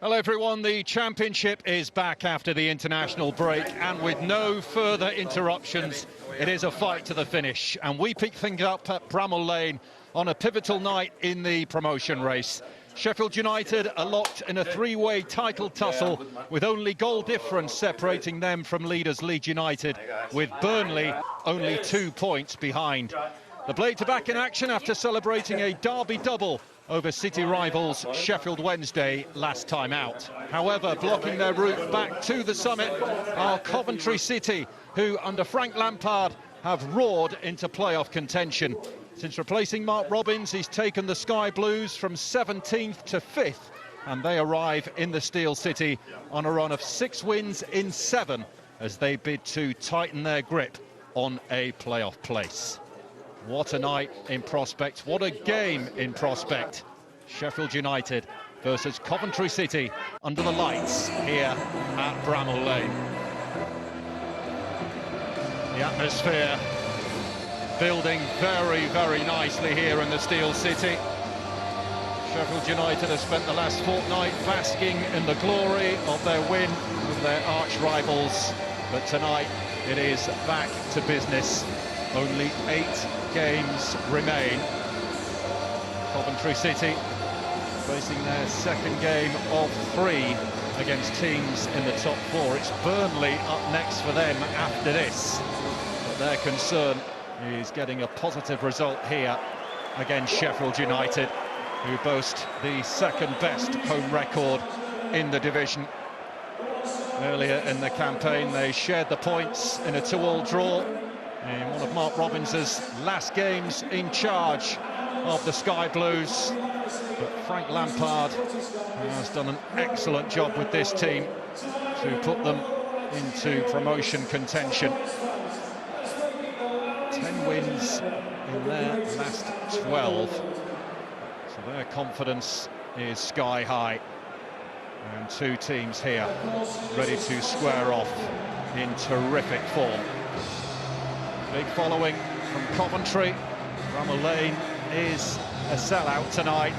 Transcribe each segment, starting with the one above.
Hello everyone, the Championship is back after the international break, and with no further interruptions, it is a fight to the finish. And we pick things up at Bramall Lane on a pivotal night in the promotion race. Sheffield United are locked in a three-way title tussle with only goal difference separating them from leaders Leeds United, with Burnley only 2 points behind. The Blades are back in action after celebrating a derby double over City rivals Sheffield Wednesday last time out. However, blocking their route back to the summit are Coventry City, who under Frank Lampard have roared into playoff contention. Since replacing Mark Robins, he's taken the Sky Blues from 17th to 5th, and they arrive in the Steel City on a run of 6 wins in 7 as they bid to tighten their grip on a playoff place. What a night in prospect, what a game in prospect. Sheffield United versus Coventry City under the lights here at Bramall Lane. The atmosphere building very, very nicely here in the Steel City. Sheffield United have spent the last fortnight basking in the glory of their win with their arch rivals, but tonight it is back to business. Only 8 games remain. Coventry City facing their second game of 3 against teams in the top 4. It's Burnley up next for them after this. But their concern is getting a positive result here against Sheffield United, who boast the second best home record in the division. Earlier in the campaign, they shared the points in a 2-2 draw in one of Mark Robins' last games in charge of the Sky Blues. But Frank Lampard has done an excellent job with this team to put them into promotion contention. 10 wins in their last 12. So their confidence is sky high. And 2 teams here ready to square off in terrific form. Big following from Coventry. Bramall Lane is a sellout tonight.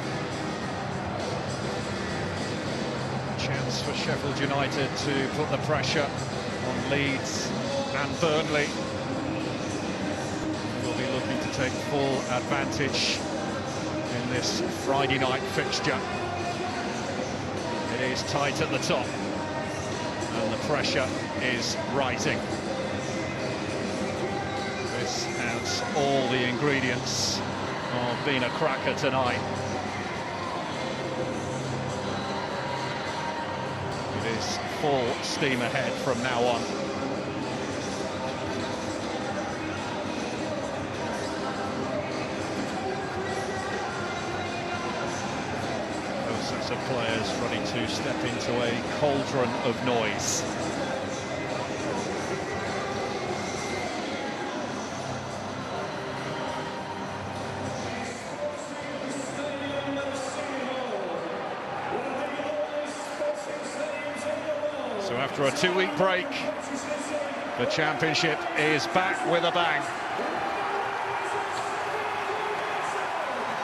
Chance for Sheffield United to put the pressure on Leeds and Burnley. We'll be looking to take full advantage in this Friday night fixture. It is tight at the top, and the pressure is rising. This has all the ingredients of being a cracker tonight. It is full steam ahead from now on. Those sets of players ready to step into a cauldron of noise. So after a 2-week break, the Championship is back with a bang.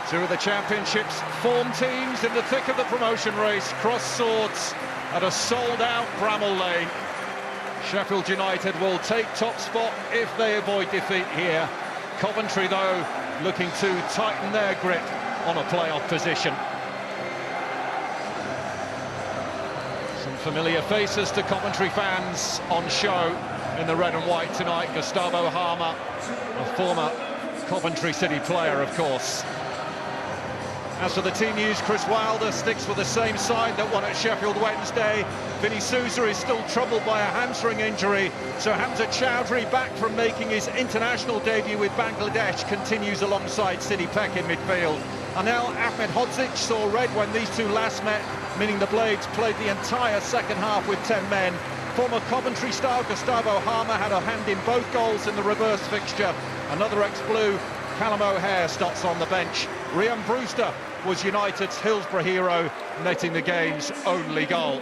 2 of the Championship's form teams in the thick of the promotion race cross swords at a sold-out Bramall Lane. Sheffield United will take top spot if they avoid defeat here. Coventry, though, looking to tighten their grip on a playoff position. Some familiar faces to Coventry fans on show in the red and white tonight. Gustavo Harmer, a former Coventry City player, of course. As for the team news, Chris Wilder sticks with the same side that won at Sheffield Wednesday. Vinny Souza is still troubled by a hamstring injury, so Hamza Chowdhury, back from making his international debut with Bangladesh, continues alongside Sidney Peck in midfield. Anel Ahmedhodzic saw red when these two last met, meaning the Blades played the entire second half with 10 men. Former Coventry star Gustavo Harmer had a hand in both goals in the reverse fixture. Another ex-Blue, Callum O'Hare, starts on the bench. Rhian Brewster was United's Hillsborough hero, netting the game's only goal.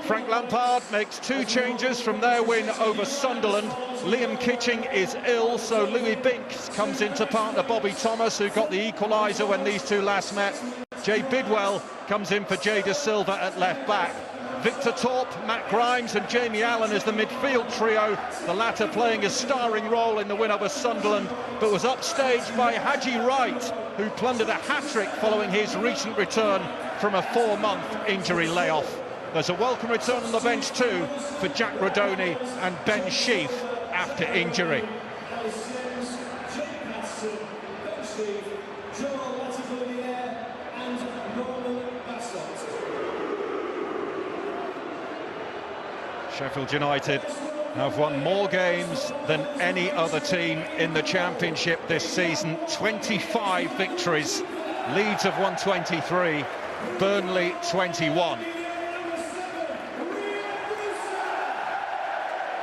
Frank Lampard makes 2 changes from their win over Sunderland. Liam Kitching is ill, so Louis Binks comes in to partner Bobby Thomas, who got the equaliser when these two last met. Jay Bidwell comes in for Jay Da Silva at left back. Victor Torp, Matt Grimes and Jamie Allen as the midfield trio, the latter playing a starring role in the win over Sunderland, but was upstaged by Haji Wright, who plundered a hat-trick following his recent return from a 4-month injury layoff. There's a welcome return on the bench too for Jack Rodoni and Ben Sheaf after injury. Sheffield United have won more games than any other team in the Championship this season. 25 victories, Leeds have won 23, Burnley 21.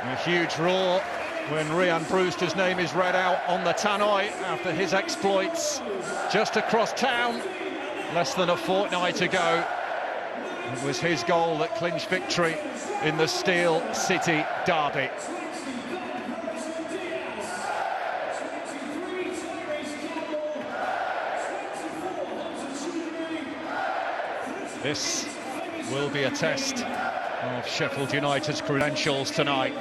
A huge roar when Rhian Brewster's name is read out on the tannoy after his exploits just across town less than a fortnight ago. It was his goal that clinched victory in the Steel City derby. This will be a test of Sheffield United's credentials tonight.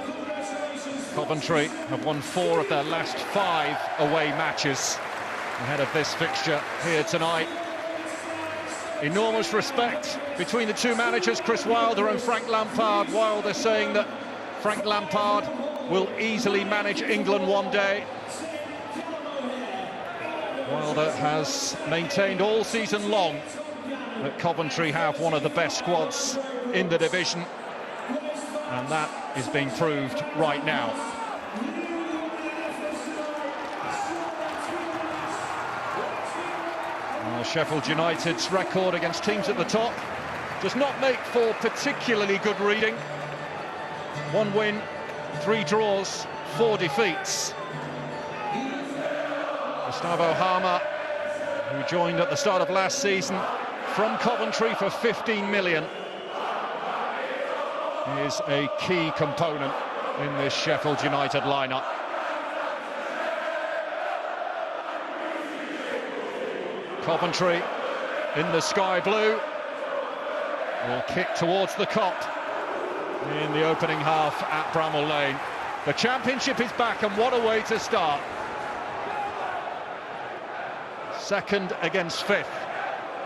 Coventry have won 4 of their last 5 away matches ahead of this fixture here tonight. Enormous respect between the two managers, Chris Wilder and Frank Lampard. Wilder saying that Frank Lampard will easily manage England one day. Wilder has maintained all season long that Coventry have one of the best squads in the division, and that is being proved right now. Sheffield United's record against teams at the top does not make for particularly good reading. 1 win, 3 draws, 4 defeats. Gustavo Harmer, who joined at the start of last season from Coventry for 15 million, is a key component in this Sheffield United lineup. Coventry in the sky blue will kick towards the Kop in the opening half at Bramall Lane. The Championship is back, and what a way to start. 2nd against 5th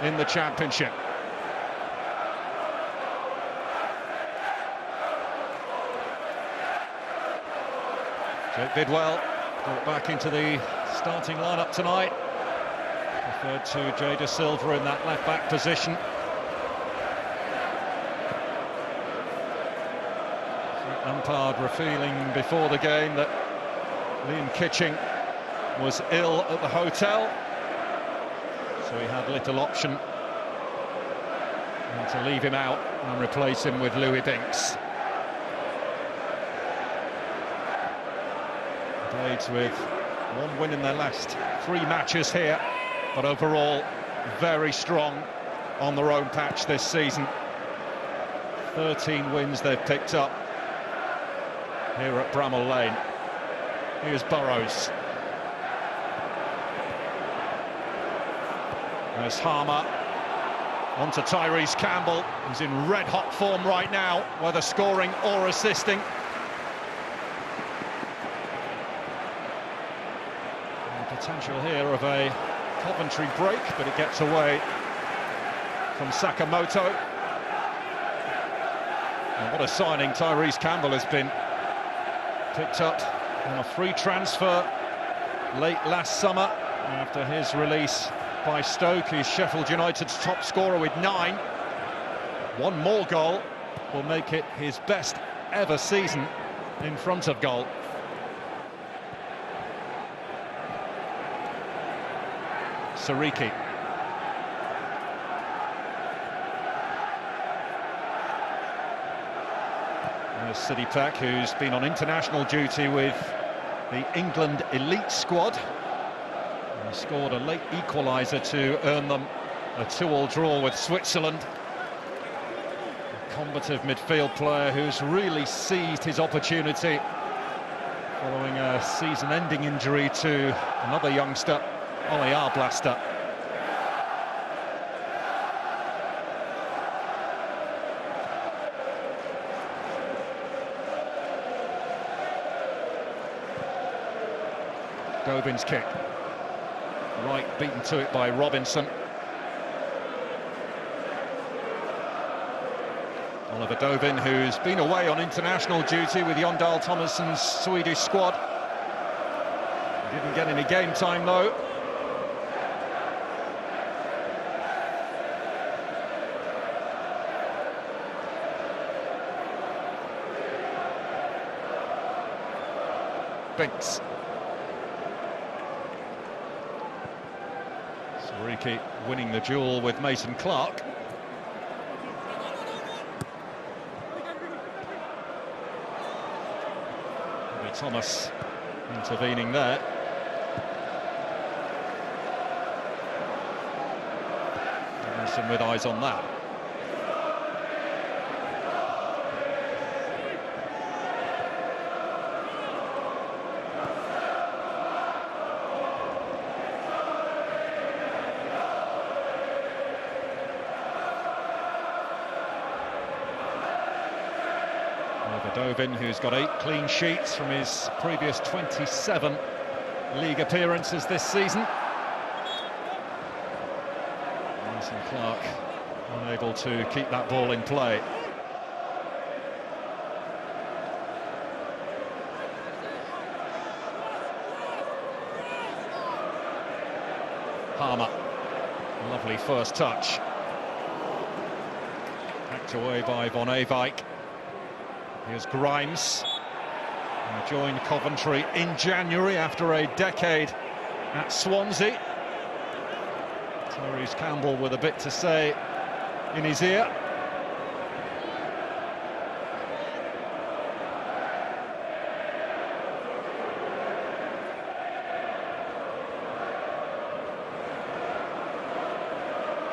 in the Championship. Jake Bidwell brought back into the starting lineup tonight. Referred to Jay Da Silva in that left-back position. Lampard revealing before the game that Liam Kitching was ill at the hotel, so he had little option than to leave him out and replace him with Louis Binks. Blades with 1 win in their last 3 matches here, but overall very strong on their own patch this season. 13 wins they've picked up here at Bramall Lane. Here's Burrows. There's Harmer. On to Tyrese Campbell, who's in red-hot form right now, whether scoring or assisting. And potential here of a Coventry break, but it gets away from Sakamoto. And what a signing Tyrese Campbell has been. Picked up on a free transfer late last summer after his release by Stoke. He's Sheffield United's top scorer with 9. 1 more goal will make it his best ever season in front of goal. Sariki. There's City Pack, who's been on international duty with the England elite squad. And scored a late equaliser to earn them a 2-2 draw with Switzerland. A combative midfield player who's really seized his opportunity following a season-ending injury to another youngster, Ollie Arblaster. Dovin's kick. Right, beaten to it by Robinson. Oliver Dovin, who's been away on international duty with Jon Thomasson's Swedish squad. He didn't get any game time though. Binks. Sariki winning the duel with Mason Clark. Thomas intervening there. Robinson with eyes on that. Dovin, who's got 8 clean sheets from his previous 27 league appearances this season. Mason Clark unable to keep that ball in play. Palmer, lovely first touch. Hacked away by Von Ewijk. Here's Grimes, who joined Coventry in January after a decade at Swansea. Tyrese Campbell with a bit to say in his ear.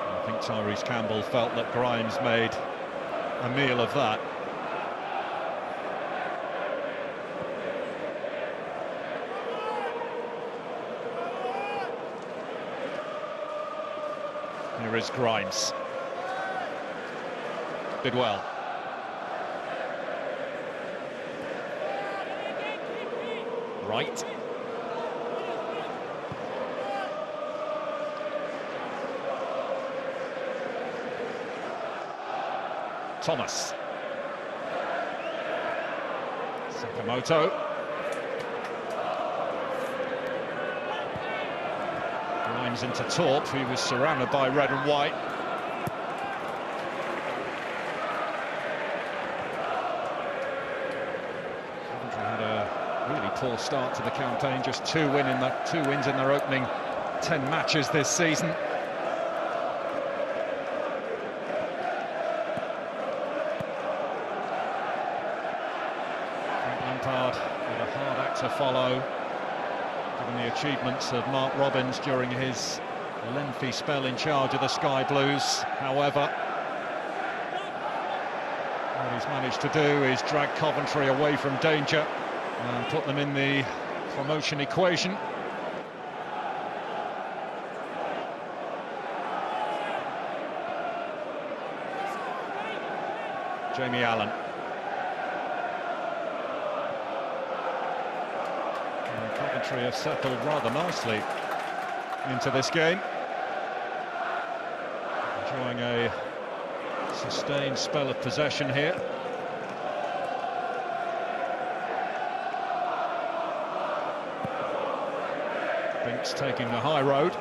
I think Tyrese Campbell felt that Grimes made a meal of that. Here is Grimes. Did well. Right. Thomas. Sakamoto. Grimes into Torp, who was surrounded by red and white. Coventry had a really poor start to the campaign, just two wins in their opening 10 matches this season. Lampard with a hard act to follow, given the achievements of Mark Robins during his lengthy spell in charge of the Sky Blues. However, what he's managed to do is drag Coventry away from danger and put them in the promotion equation. Jamie Allen. And Coventry have settled rather nicely into this game, enjoying a sustained spell of possession here. Binks taking the high road.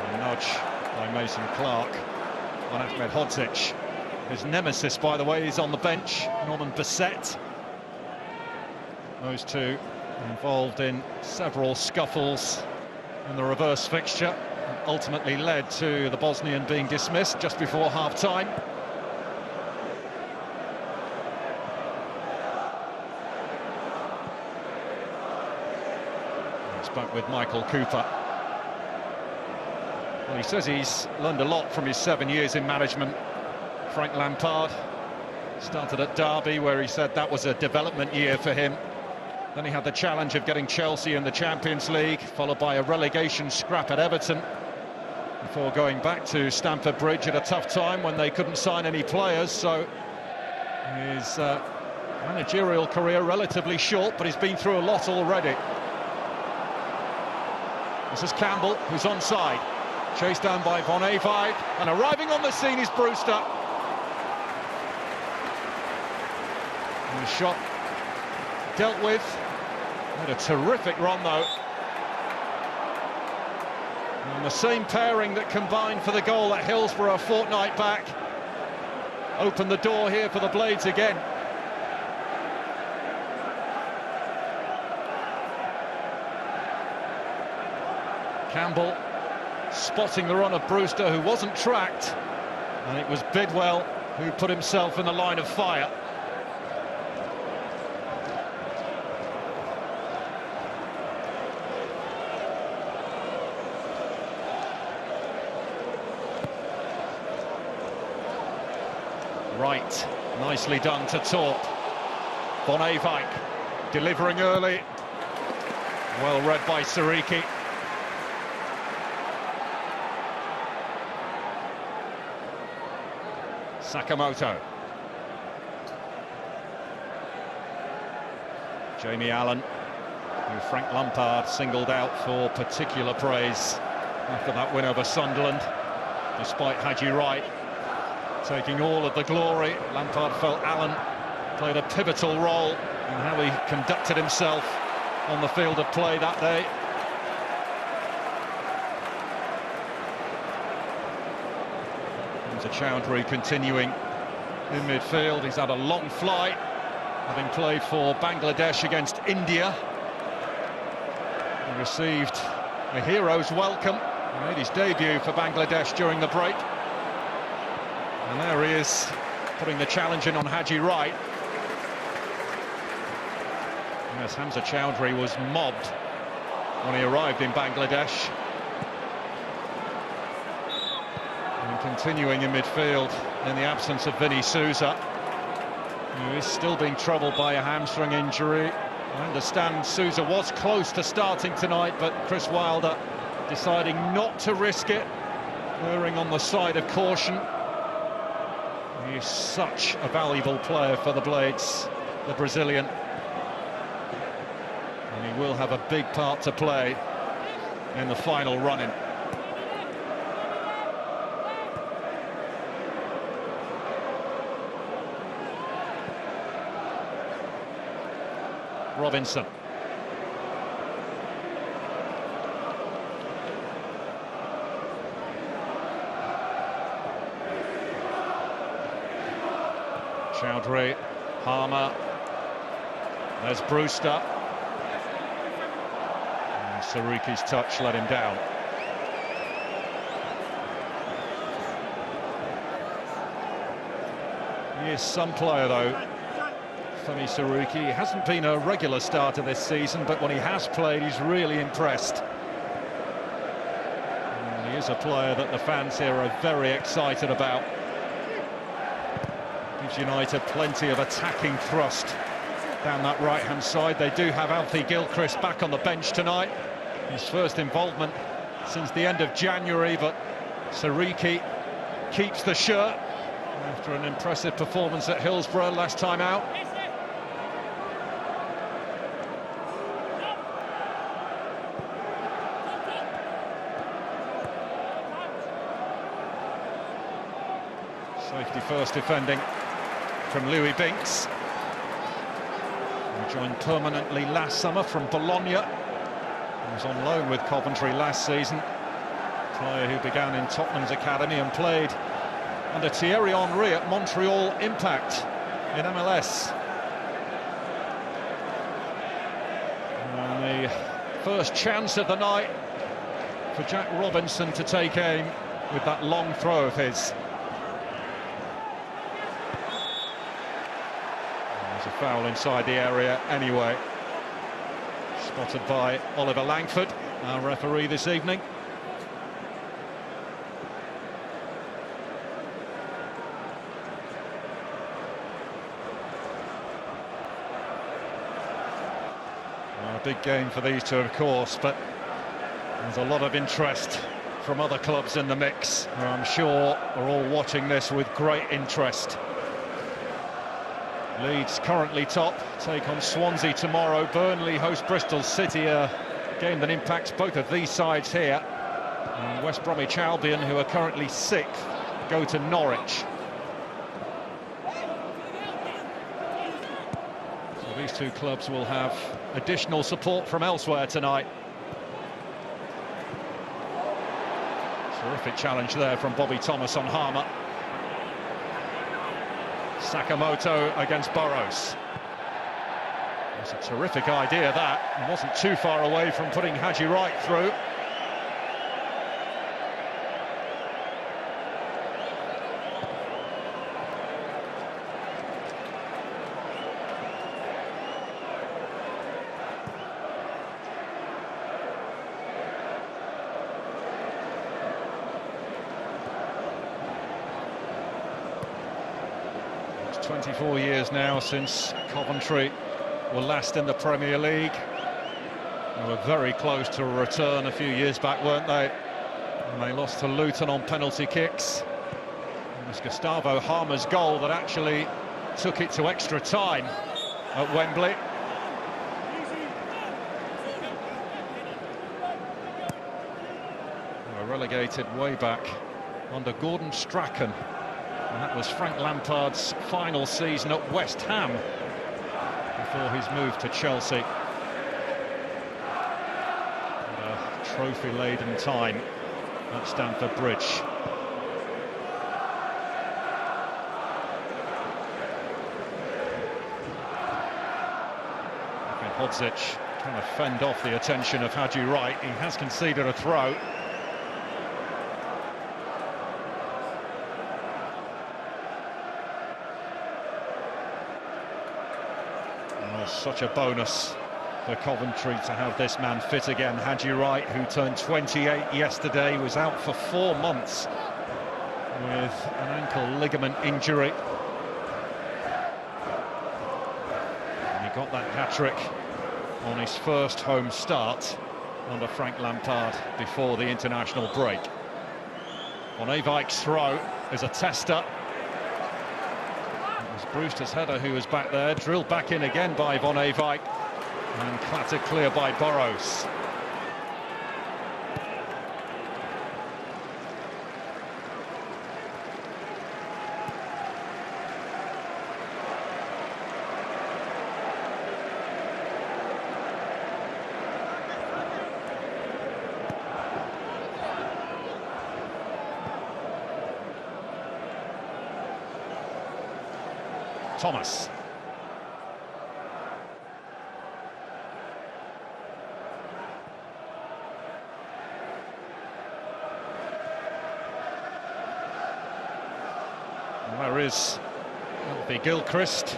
And a nudge by Mason Clark on Ahmed Hodzic. His nemesis, by the way, is on the bench, Norman Bissett. Those two involved in several scuffles in the reverse fixture, and ultimately led to the Bosnian being dismissed just before half-time. He's back with Michael Cooper. Well, he says he's learned a lot from his 7 years in management. Frank Lampard started at Derby, where he said that was a development year for him. Then he had the challenge of getting Chelsea in the Champions League, followed by a relegation scrap at Everton, before going back to Stamford Bridge at a tough time when they couldn't sign any players. So he's Managerial career relatively short, but he's been through a lot already. This is Campbell, who's onside. Chased down by Von Ewijk, and arriving on the scene is Brewster. And the shot dealt with. Had a terrific run, though. And the same pairing that combined for the goal at Hillsborough a fortnight back opened the door here for the Blades again. Campbell spotting the run of Brewster, who wasn't tracked, and it was Bidwell who put himself in the line of fire. Right, nicely done to Torp. Von Ewijk delivering early, well read by Sariki. Sakamoto. Jamie Allen, who Frank Lampard singled out for particular praise after that win over Sunderland, despite Haji Wright taking all of the glory. Lampard felt Allen played a pivotal role in how he conducted himself on the field of play that day. Chowdhury continuing in midfield. He's had a long flight, having played for Bangladesh against India. He received a hero's welcome. He made his debut for Bangladesh during the break. And there he is, putting the challenge in on Haji Wright. Yes, Hamza Chowdhury was mobbed when he arrived in Bangladesh. Continuing in midfield in the absence of Vinny Souza, who is still being troubled by a hamstring injury. I understand Souza was close to starting tonight, but Chris Wilder deciding not to risk it, erring on the side of caution. He is such a valuable player for the Blades, the Brazilian, and he will have a big part to play in the final run-in. Robinson. Chowdhury, Harmer. There's Brewster. And Sariki's touch let him down. He is some player, though. Femi Sariki. He hasn't been a regular starter this season, but when he has played, he's really impressed. And he is a player that the fans here are very excited about. Gives United plenty of attacking thrust down that right-hand side. They do have Alfie Gilchrist back on the bench tonight. His first involvement since the end of January, but Sariki keeps the shirt after an impressive performance at Hillsborough last time out. Safety first defending from Louis Binks, who joined permanently last summer from Bologna. He was on loan with Coventry last season. Player who began in Tottenham's academy and played under Thierry Henry at Montreal Impact in MLS. And the first chance of the night for Jack Robinson to take aim with that long throw of his. There's a foul inside the area anyway. Spotted by Oliver Langford, our referee this evening. A big game for these two, of course, but there's a lot of interest from other clubs in the mix, who I'm sure are all watching this with great interest. Leeds currently top, take on Swansea tomorrow. Burnley host Bristol City, a game that impacts both of these sides here. And West Bromwich Albion, who are currently 6th, go to Norwich. So these two clubs will have additional support from elsewhere tonight. Terrific challenge there from Bobby Thomas on Harmer. Sakamoto against Burrows. It's a terrific idea, that. He wasn't too far away from putting Haji Wright through. It's 24 years now since Coventry were last in the Premier League. They were very close to a return a few years back, weren't they? And they lost to Luton on penalty kicks. It was Gustavo Harmer's goal that actually took it to extra time at Wembley. They were relegated way back under Gordon Strachan, and that was Frank Lampard's final season at West Ham before his move to Chelsea. And a trophy-laden time at Stamford Bridge. Hodzic trying to fend off the attention of Haji Wright. He has conceded a throw. Oh, such a bonus for Coventry to have this man fit again. Haji Wright, who turned 28 yesterday, was out for 4 months with an ankle ligament injury. And he got that hat-trick on his first home start under Frank Lampard before the international break. Van Ewijk's throw is a tester. It was Brewster's header who was back there, drilled back in again by Van Ewijk and clattered clear by Burrows. Thomas. And there is Alfie Gilchrist, who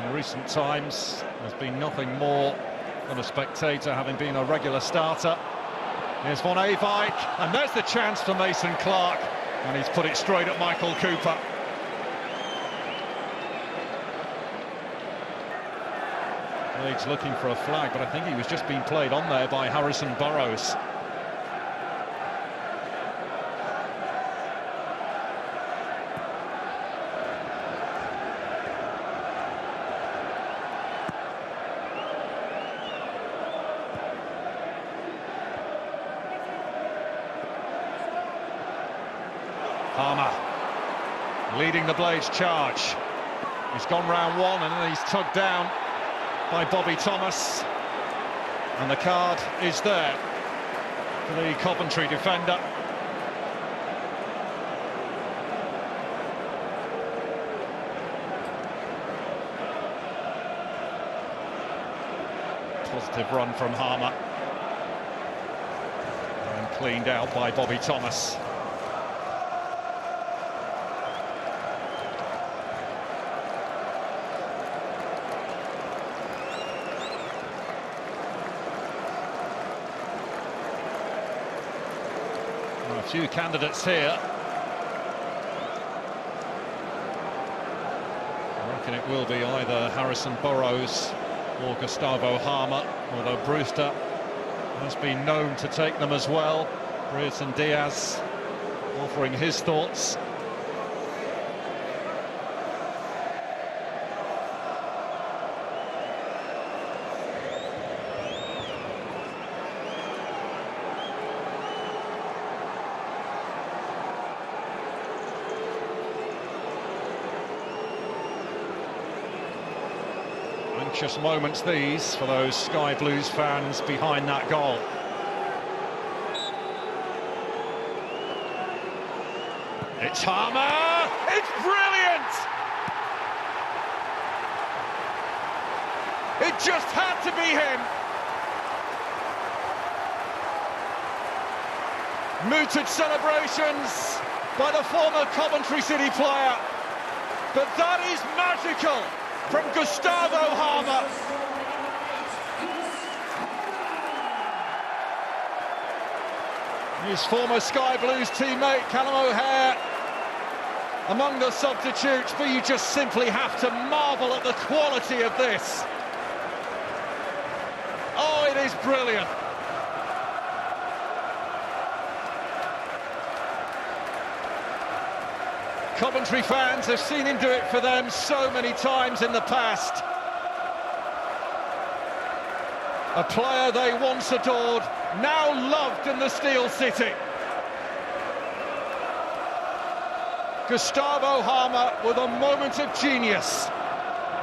in recent times has been nothing more than a spectator, having been a regular starter. Here's Van Ewijk, and there's the chance for Mason Clark, and he's put it straight at Michael Cooper. Leeds looking for a flag, but I think he was just being played on there by Harrison Burrows. Harmer leading the Blades charge. He's gone round one and then he's tugged down by Bobby Thomas, and the card is there for the Coventry defender. Positive run from Harmer and cleaned out by Bobby Thomas. A few candidates here. I reckon it will be either Harrison Burrows or Gustavo Harmer, although Brewster has been known to take them as well. Brereton Diaz offering his thoughts. Anxious moments these for those Sky Blues fans behind that goal. It's Harmer! It's brilliant! It just had to be him. Mooted celebrations by the former Coventry City player. But that is magical from Gustavo Harmer. His former Sky Blues teammate, Callum O'Hare, among the substitutes, but you just simply have to marvel at the quality of this. Oh, it is brilliant. Coventry fans have seen him do it for them so many times in the past. A player they once adored, now loved in the Steel City. Gustavo Harmer with a moment of genius.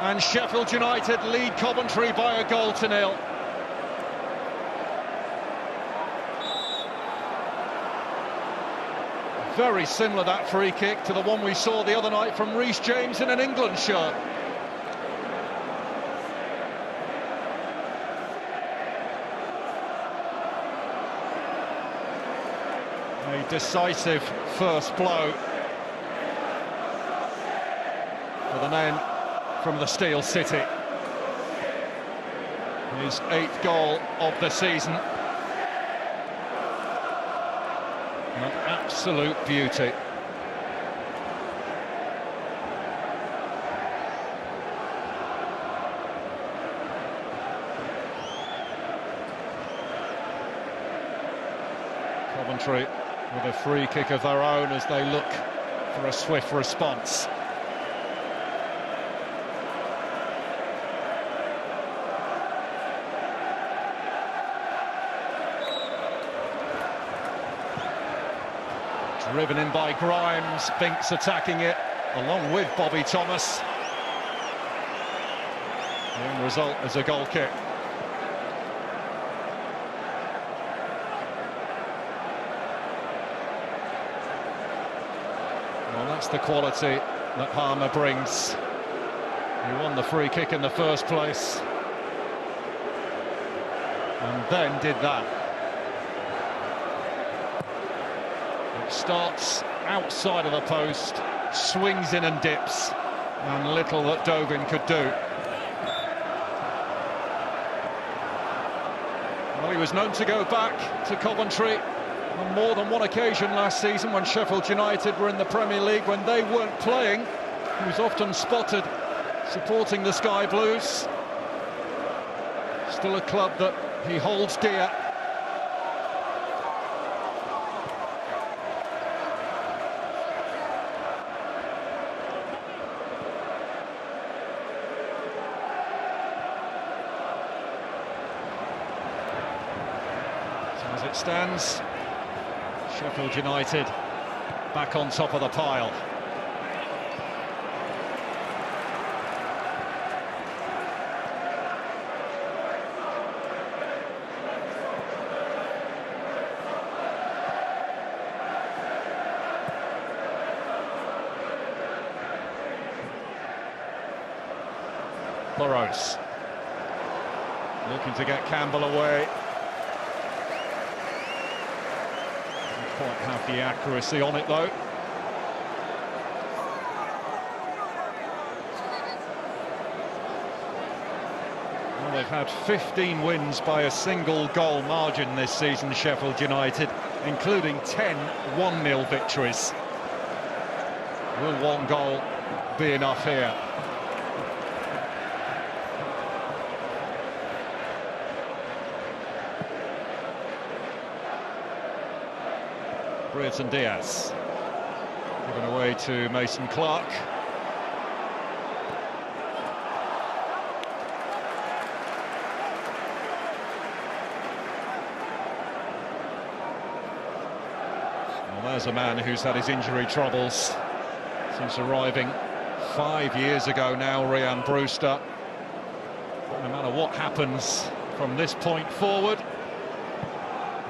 And Sheffield United lead Coventry by a goal to nil. Very similar, that free kick, to the one we saw the other night from Reece James in an England shirt. A decisive first blow for the men from the Steel City. His 8th goal of the season. An absolute beauty. Coventry with a free kick of their own as they look for a swift response. Driven in by Grimes, Binks attacking it, along with Bobby Thomas. The end result is a goal kick. Well, that's the quality that Harmer brings. He won the free kick in the first place, and then did that. Starts outside of the post, swings in and dips, and little that Dovin could do. Well, he was known to go back to Coventry on more than one occasion last season when Sheffield United were in the Premier League. When they weren't playing, he was often spotted supporting the Sky Blues. Still a club that he holds dear. As it stands, Sheffield United back on top of the pile. Burrows looking to get Campbell away. Quite have the accuracy on it though. Well, they've had 15 wins by a single goal margin this season, Sheffield United, including 10 1-0 victories. Will one goal be enough here? Brereton Diaz given away to Mason Clark. Well, there's a man who's had his injury troubles since arriving 5 years ago now, Ryan Brewster. No matter what happens from this point forward,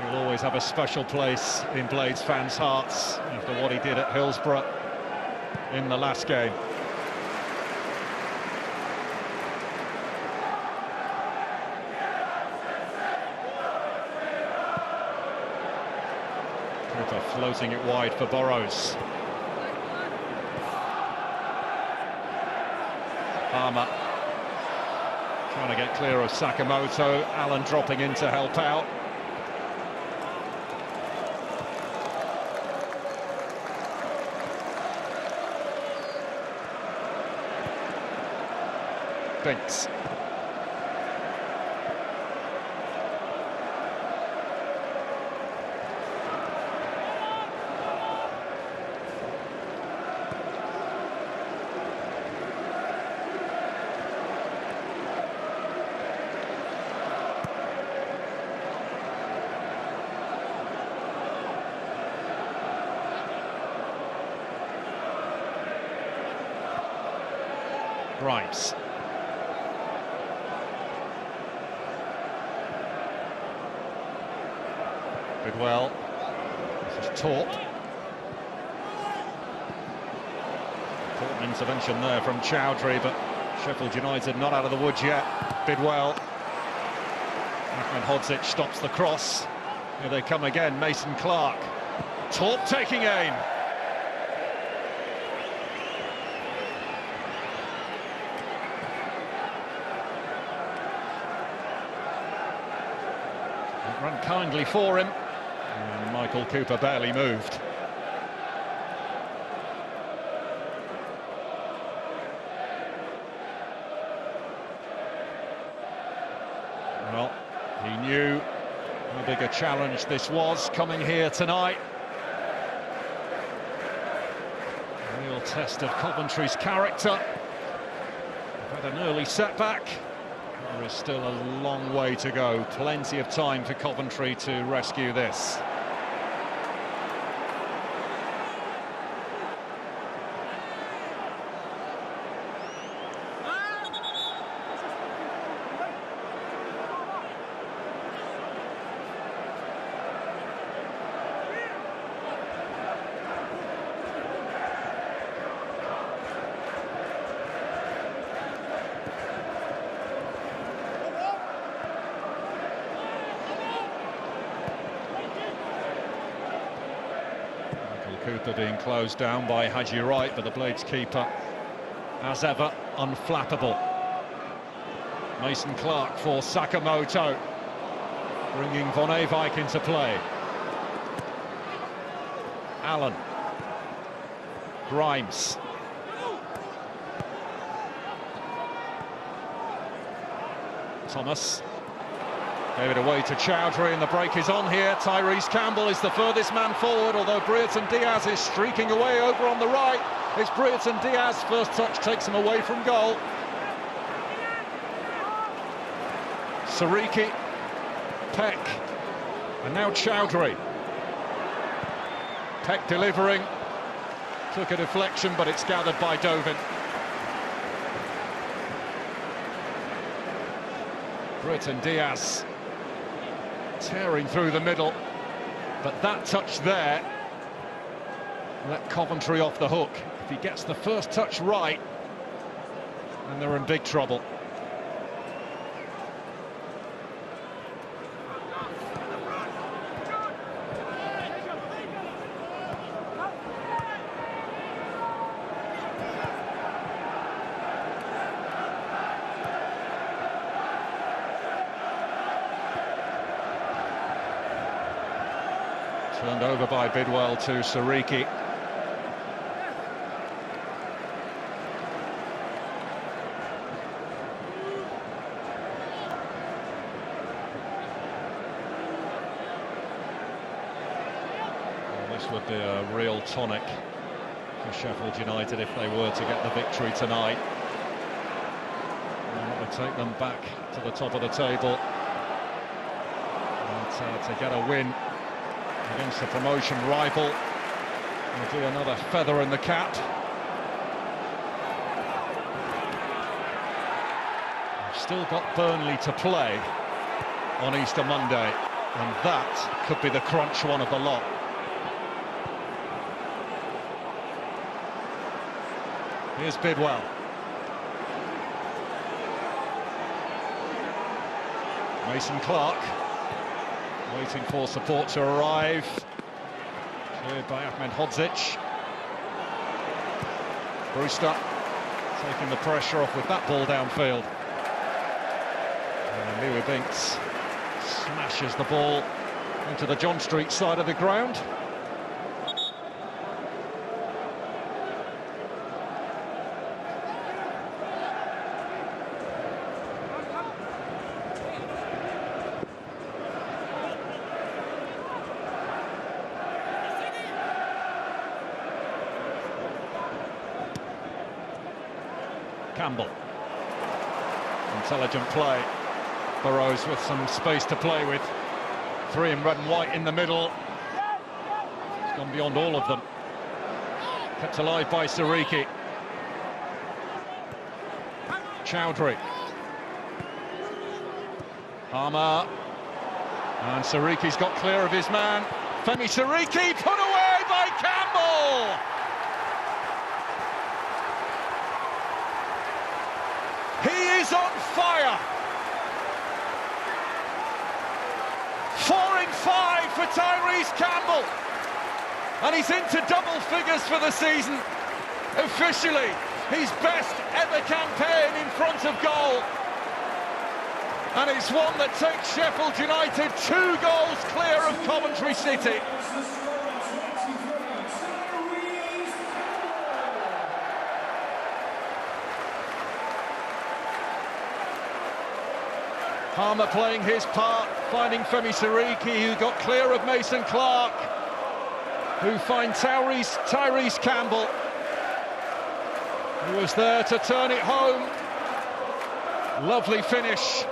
he'll always have a special place in Blades fans' hearts after what he did at Hillsborough in the last game. Cooper floating it wide for Burrows. Palmer trying to get clear of Sakamoto. Allen dropping in to help out. Binks. Grimes. Bidwell. This is Torp. Important intervention there from Chowdhury, but Sheffield United not out of the woods yet. Bidwell. Ahmed Hodzic stops the cross. Here they come again, Mason Clark. Torp taking aim. Run kindly for him, and Michael Cooper barely moved. Well, he knew how big a challenge this was coming here tonight. A real test of Coventry's character. They've had an early setback. There is still a long way to go. Plenty of time for Coventry to rescue this. Cooper being closed down by Haji Wright, but the Blades keeper, as ever, unflappable. Mason Clark for Sakamoto, bringing Von Ewijk into play. Allen. Grimes. Thomas. Gave it away to Chowdhury, and the break is on here. Tyrese Campbell is the furthest man forward, although Brereton Diaz is streaking away over on the right. It's Brereton Diaz. First touch takes him away from goal. Sariki, Peck, and now Chowdhury. Peck delivering. Took a deflection, but it's gathered by Dovin. Brereton Diaz tearing through the middle, but that touch there let Coventry off the hook. If he gets the first touch right, then they're in big trouble. Turned over by Bidwell to Sariki. Well, this would be a real tonic for Sheffield United if they were to get the victory tonight. And that would take them back to the top of the table. And to get a win against the promotion rival will be another feather in the cap. still got Burnley to play on Easter Monday, and that could be the crunch one of the lot. Here's Bidwell. Mason Clark waiting for support to arrive. Cleared by Ahmed Hodzic. Brewster taking the pressure off with that ball downfield. And Louis Binks smashes the ball into the John Street side of the ground. Campbell. Intelligent play. Burrows with some space to play with. Three in red and white in the middle. It's gone beyond all of them. Kept alive by Sariki. Chowdhury. Harmer. And Sariki's got clear of his man. Femi Sariki put away by Campbell! He is on fire! 4 in 5 for Tyrese Campbell, and he's into double figures for the season. Officially, his best ever campaign in front of goal, and it's one that takes Sheffield United 2 goals clear of Coventry City. Harmer playing his part, finding Femi Sariki, who got clear of Mason Clark, who finds Tyrese Campbell, who was there to turn it home. Lovely finish.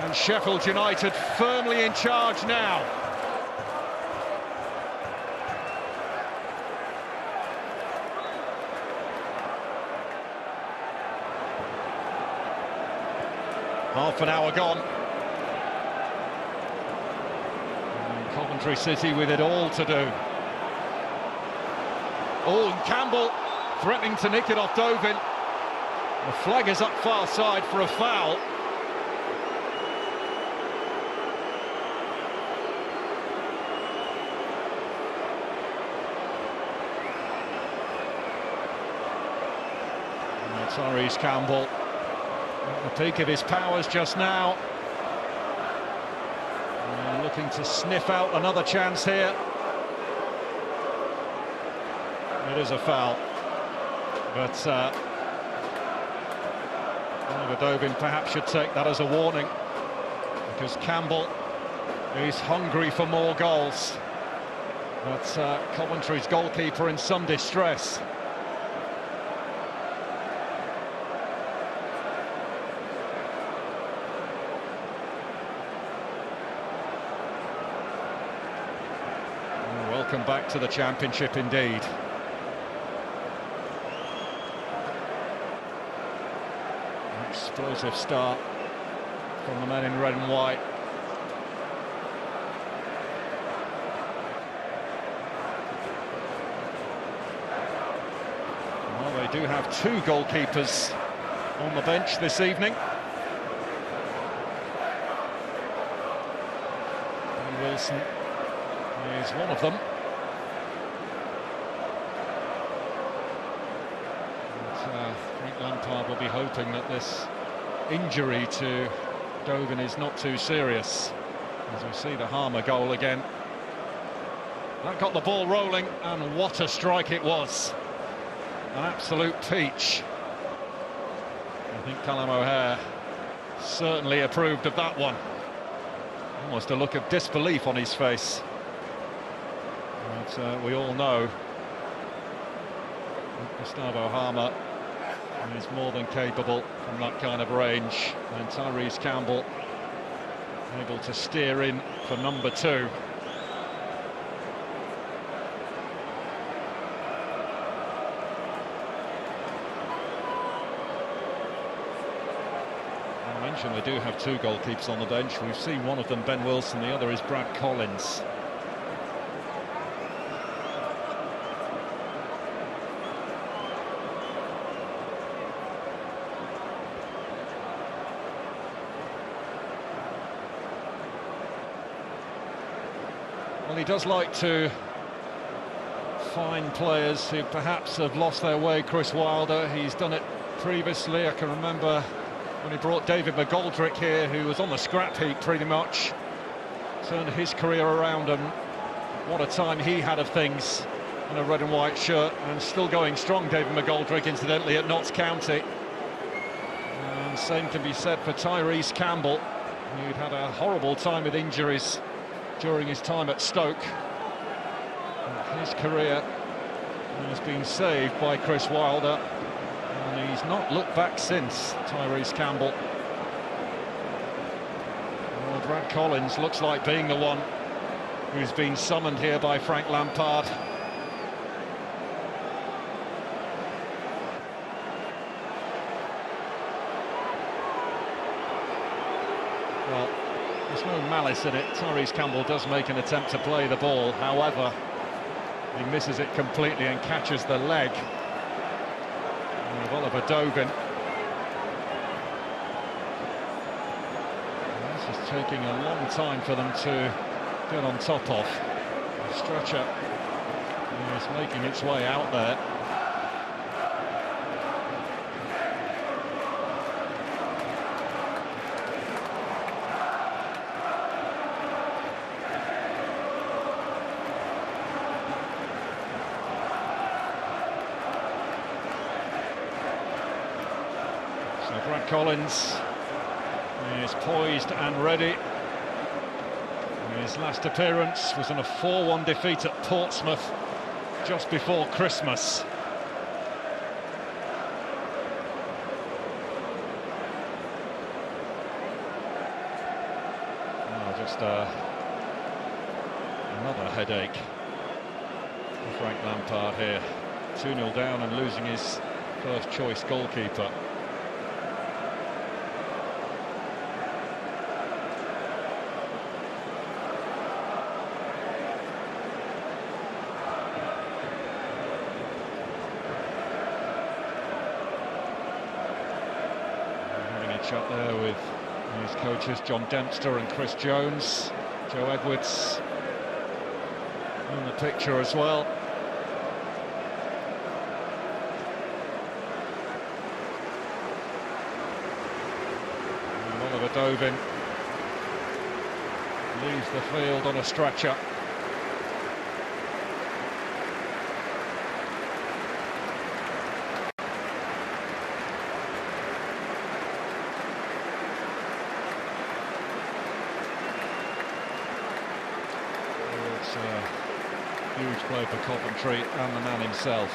And Sheffield United firmly in charge now. Half an hour gone. And Coventry City with it all to do. Oh, and Campbell threatening to nick it off Dovin. The flag is up far side for a foul. And Tyrese Campbell at the peak of his powers just now. Looking to sniff out another chance here. It is a foul, but Dovin perhaps should take that as a warning, because Campbell is hungry for more goals. But Coventry's goalkeeper in some distress. Welcome back to the Championship indeed. Explosive start from the men in red and white. Well, they do have 2 goalkeepers on the bench this evening. And Wilson is one of them. Frank Lampard will be hoping that this injury to Dovin is not too serious, as we see the Harmer goal again. That got the ball rolling, and what a strike it was. An absolute peach. I think Callum O'Hare certainly approved of that one. Almost a look of disbelief on his face. But we all know that Gustavo Harmer is more than capable from that kind of range, and Tyrese Campbell able to steer in for number 2. mentioned they do have two goalkeepers on the bench. We've seen one of them, Ben Wilson, the other is Brad Collins. Well, he does like to find players who perhaps have lost their way. Chris Wilder, he's done it previously. I can remember when he brought David McGoldrick here, who was on the scrap heap pretty much, turned his career around, and what a time he had of things in a red and white shirt, and still going strong, David McGoldrick, incidentally, at Notts County. And same can be said for Tyrese Campbell, who'd had a horrible time with injuries during his time at Stoke. And his career has been saved by Chris Wilder, and he's not looked back since, Tyrese Campbell. Well, Brad Collins looks like being the one who's been summoned here by Frank Lampard. Well, there's no malice in it. Tyrese Campbell does make an attempt to play the ball, however, he misses it completely and catches the leg of Oliver Dovin. This is taking a long time for them to get on top of. The stretcher is making its way out there. So Brad Collins is poised and ready. His last appearance was in a 4-1 defeat at Portsmouth just before Christmas. Oh, just another headache for Frank Lampard here. 2-0 down and losing his first choice goalkeeper. Up there with his coaches John Dempster and Chris Jones. Joe Edwards in the picture as well. And Oliver Dovin leaves the field on a stretcher. Huge play for Coventry and the man himself.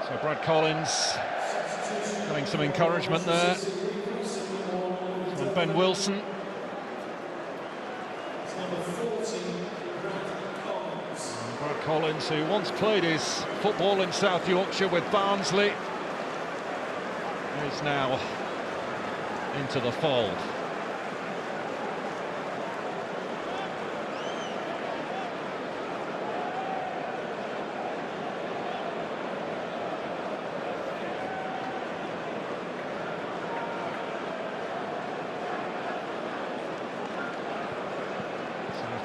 So Brad Collins getting some encouragement there from Ben Wilson. And Brad Collins, who once played his football in South Yorkshire with Barnsley, is now into the fold.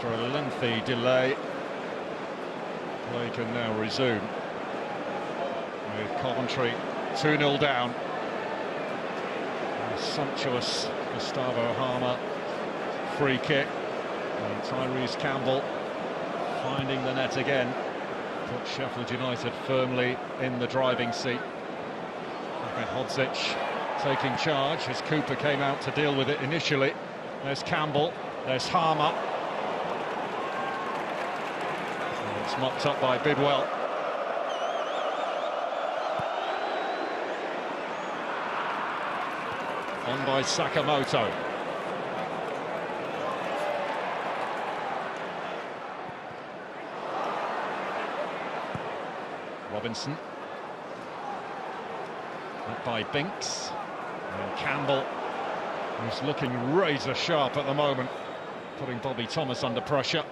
After a lengthy delay, play can now resume with Coventry 2-0 down. A sumptuous Gustavo Harmer, free kick, and Tyrese Campbell finding the net again. Put Sheffield United firmly in the driving seat. Ahmed Hodzic taking charge as Cooper came out to deal with it initially. There's Campbell, there's Harmer. And it's mopped up by Bidwell. On by Sakamoto. Robinson. Up by Binks. And Campbell, who's looking razor sharp at the moment, putting Bobby Thomas under pressure.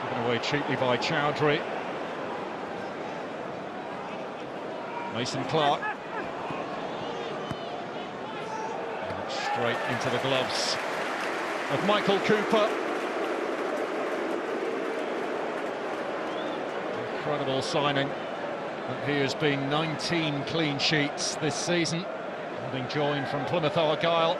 Given away cheaply by Chowdhury. Mason Clark. And straight into the gloves of Michael Cooper. Incredible signing. He has been 19 clean sheets this season, having joined from Plymouth Argyle.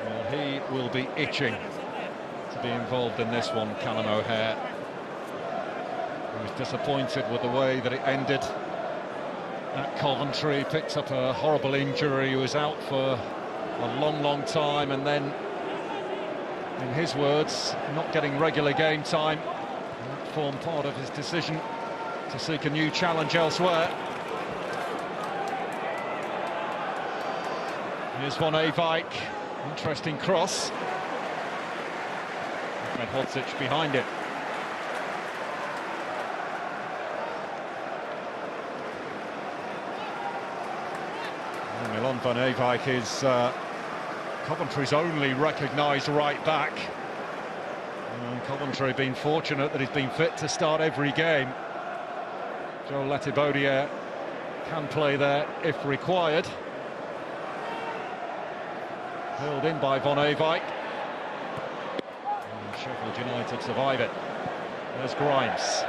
Well, he will be itching to be involved in this one, Callum O'Hare. He was disappointed with the way that it ended at Coventry. Picked up a horrible injury. He was out for a long time, and then, in his words, not getting regular game time. That formed part of his decision to seek a new challenge elsewhere. Here's Von Eyck. Interesting cross. Ahmed Hodzic behind it. Milan Van Eyck is Coventry's only recognised right back. And Coventry been fortunate that he's been fit to start every game. Joel Letibodiere can play there if required. Held in by Von Eyck. And Sheffield United survive it. There's Grimes.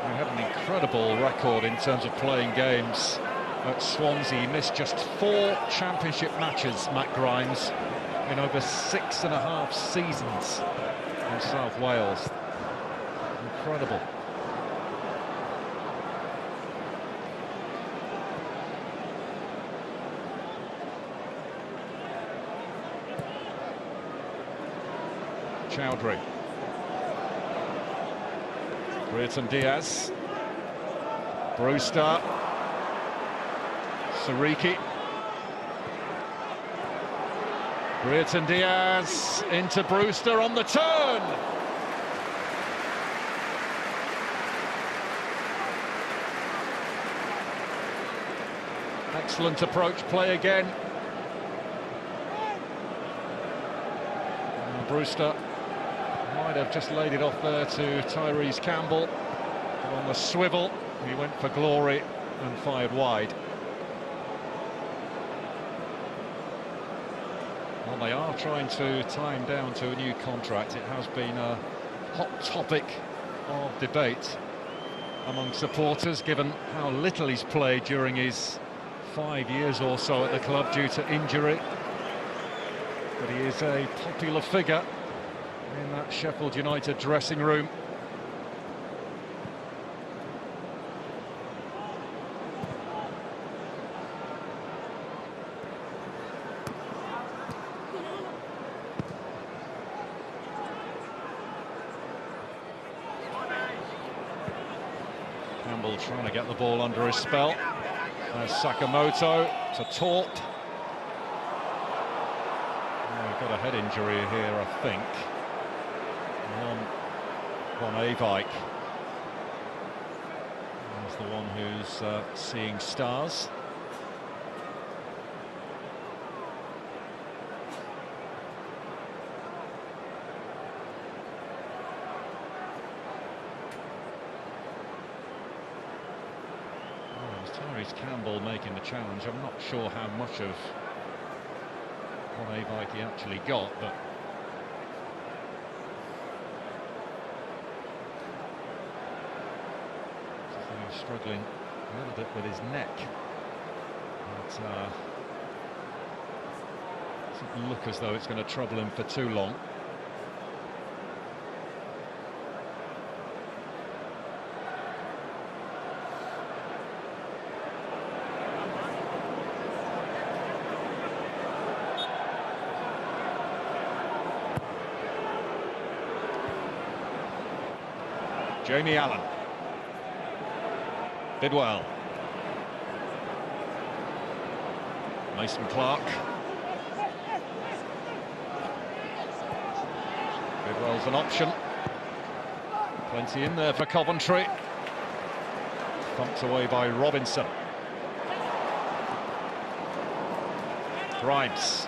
He had an incredible record in terms of playing games at Swansea. He missed just 4 championship matches, Matt Grimes, in over 6.5 seasons in South Wales. Incredible. Chowdhury. Brereton Diaz. Brewster. Sariki. Brereton Diaz into Brewster on the turn. Excellent approach play again. And Brewster might have just laid it off there to Tyrese Campbell. But on the swivel, he went for glory and fired wide. Well, they are trying to tie him down to a new contract. It has been a hot topic of debate among supporters, given how little he's played during his 5 years or so at the club due to injury. But he is a popular figure in that Sheffield United dressing room. Campbell trying to get the ball under his spell. There's Sakamoto to Torp. Oh, got a head injury here, I think. Von Eyck is the one who's seeing stars. Tyrese Campbell making the challenge. I'm not sure how much of what A-bike he actually got, but he's struggling a little bit with his neck. But doesn't look as though it's going to trouble him for too long. Jamie Allen. Bidwell. Mason Clark. Bidwell's an option. Plenty in there for Coventry. Thumped away by Robinson. Grimes.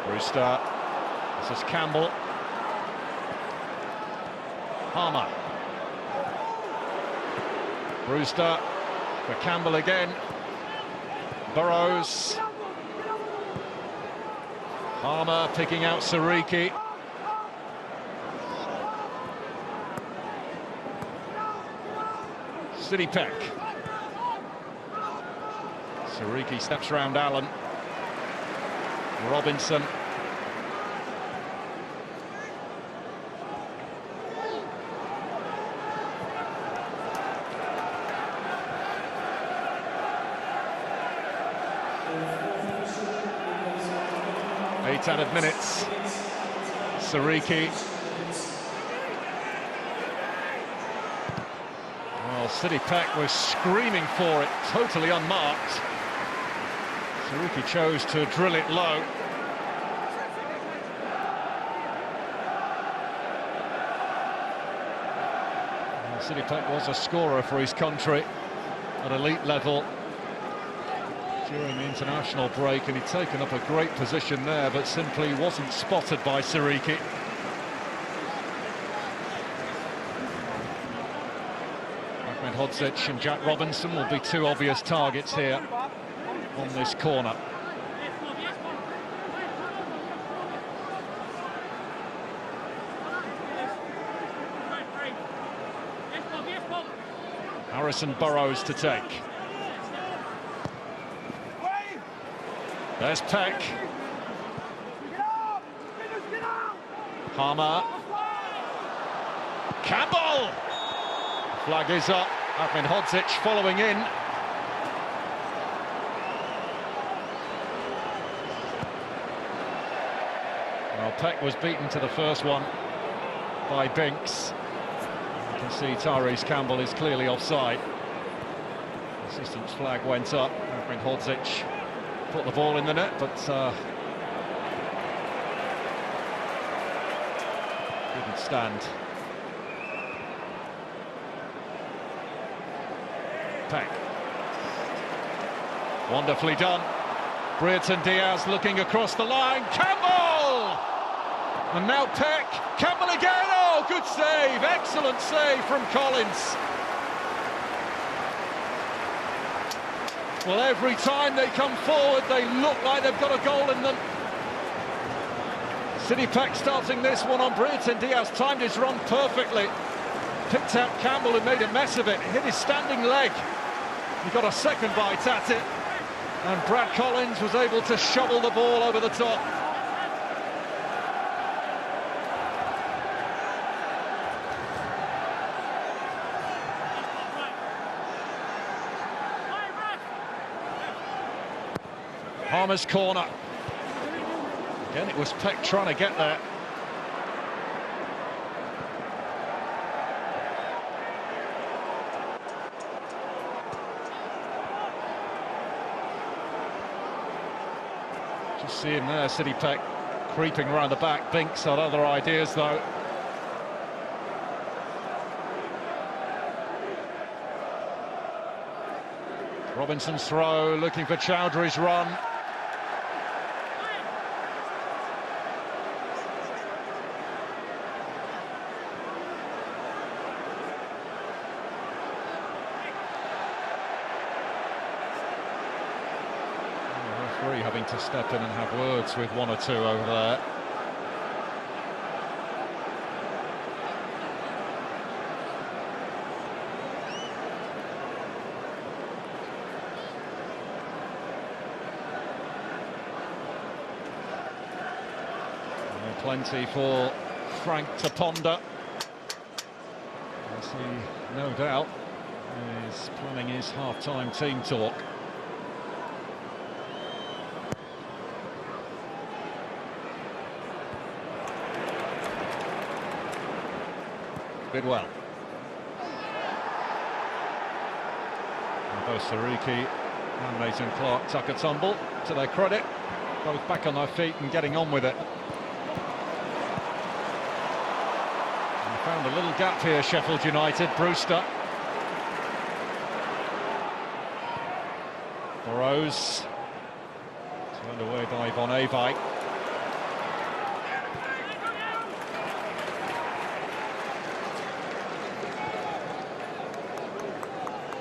Brewster. This is Campbell. Palmer. Brewster for Campbell again. Burrows. Palmer picking out Sariki. City Peck. Sariki steps round Allen. Robinson. Eight added minutes. Sariki. Well, City Peck was screaming for it, totally unmarked. Sariki chose to drill it low. Well, City Peck was a scorer for his country at elite level during the international break, and he'd taken up a great position there, but simply wasn't spotted by Sariki. Ahmed Hodzic and Jack Robinson will be two obvious targets here on this corner. Harrison Burrows to take. There's Peck. Palmer. Campbell! Flag is up. Ahmed Hodzic following in. Well, Peck was beaten to the first one by Binks. You can see Tyrese Campbell is clearly offside. Assistant's flag went up. Ahmed Hodzic put the ball in the net, but didn't stand. Peck. Wonderfully done. Brereton Diaz looking across the line. Campbell! And now Peck. Campbell again. Oh, good save. Excellent save from Collins. Well, every time they come forward, they look like they've got a goal in them. City Peck starting this one on Brereton Diaz, timed his run perfectly. Picked out Campbell and made a mess of it, hit his standing leg. He got a second bite at it, and Brad Collins was able to shovel the ball over the top. Palmer's corner. Again, it was Peck trying to get there. Just see him there, City Peck creeping around the back. Binks had other ideas though. Robinson's throw, looking for Chowdhury's run. The referee having to step in and have words with one or two over there. Plenty for Frank to ponder, as he no doubt is planning his half-time team talk. Bidwell. And both Sariki and Mason Clark tuck a tumble to their credit, both back on their feet and getting on with it. Found a little gap here, Sheffield United. Brewster. Burrows. Turned away by Von Awijk.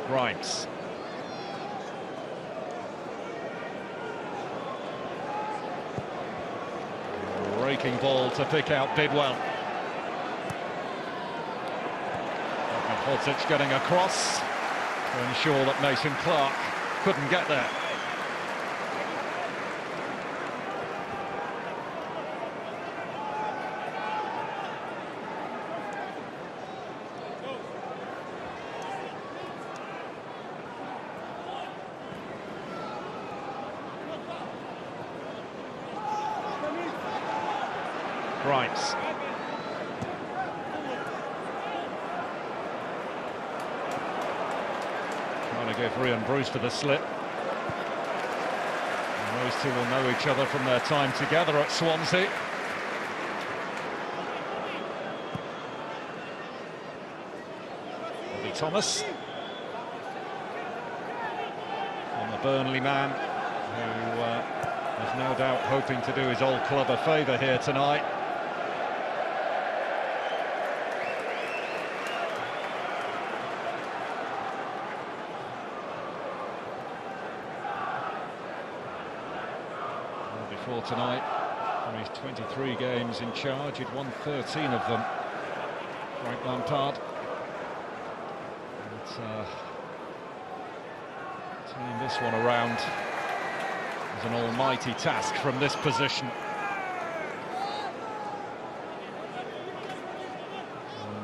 Grimes. Raking ball to pick out Bidwell. Hodzic getting across to ensure that Mason Clark couldn't get there. Grimes. Trying to give Ryan Brewster the slip. And those two will know each other from their time together at Swansea. Bobby Thomas. And the Burnley man, who is no doubt hoping to do his old club a favour here tonight. Before tonight, from his 23 games in charge, he'd won 13 of them. Frank Lampard. But, turning this one around is an almighty task from this position.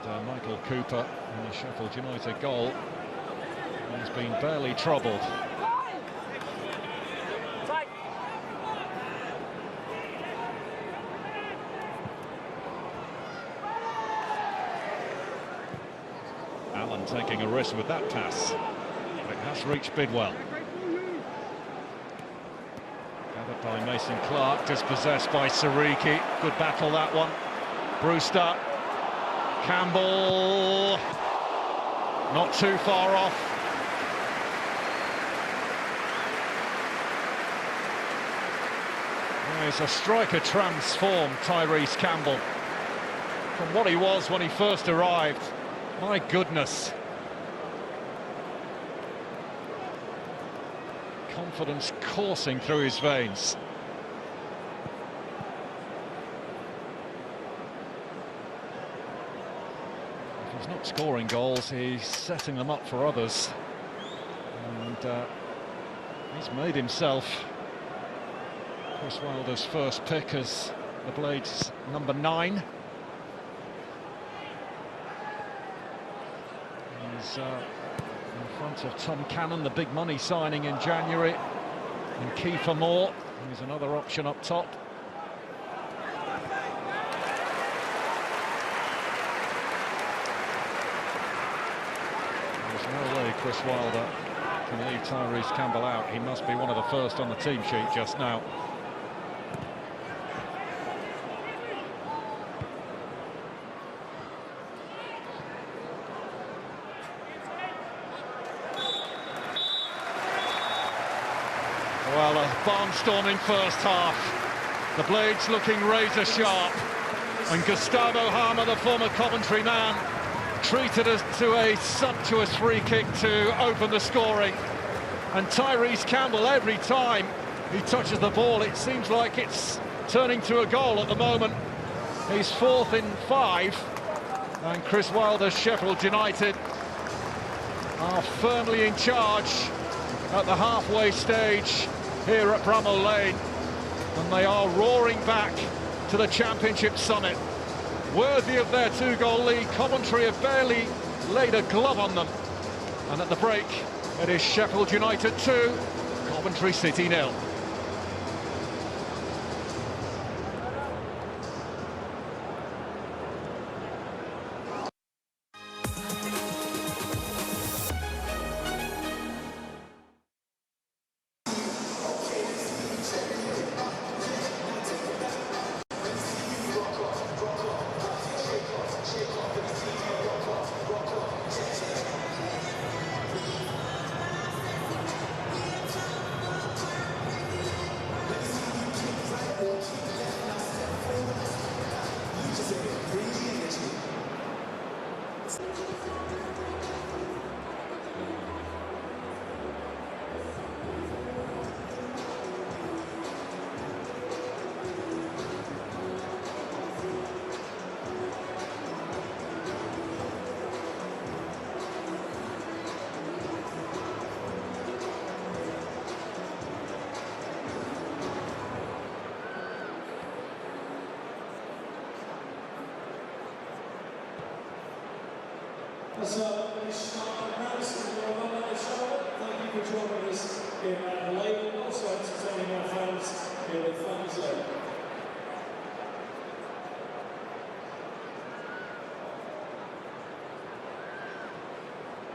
And Michael Cooper in the Sheffield United goal has been barely troubled. Allen taking a risk with that pass, but it has reached Bidwell. Gathered by Mason Clark, dispossessed by Sariki. Good battle, that one. Brewster. Campbell. Not too far off. There's a striker transformed, Tyrese Campbell, from what he was when he first arrived. My goodness. Confidence coursing through his veins. If he's not scoring goals, he's setting them up for others. And he's made himself Chris Wilder's first pick as the Blades' number 9. He's in front of Tom Cannon, the big money signing in January, and Kiefer Moore, who's another option up top. There's no way Chris Wilder can leave Tyrese Campbell out. He must be one of the first on the team sheet just now. Well, a barnstorming first half. The blades looking razor sharp. And Gustavo Harmer, the former Coventry man, treated us to a sumptuous free kick to open the scoring. And Tyrese Campbell, every time he touches the ball, it seems like it's turning to a goal at the moment. He's fourth in 5. And Chris Wilder's Sheffield United are firmly in charge at the halfway stage here at Bramall Lane, and they are roaring back to the Championship summit. Worthy of their 2-goal lead, Coventry have barely laid a glove on them. And at the break, it is Sheffield United 2, Coventry City 0. So, thank you for joining us in the lane, also entertaining our fans here with Fans Lane.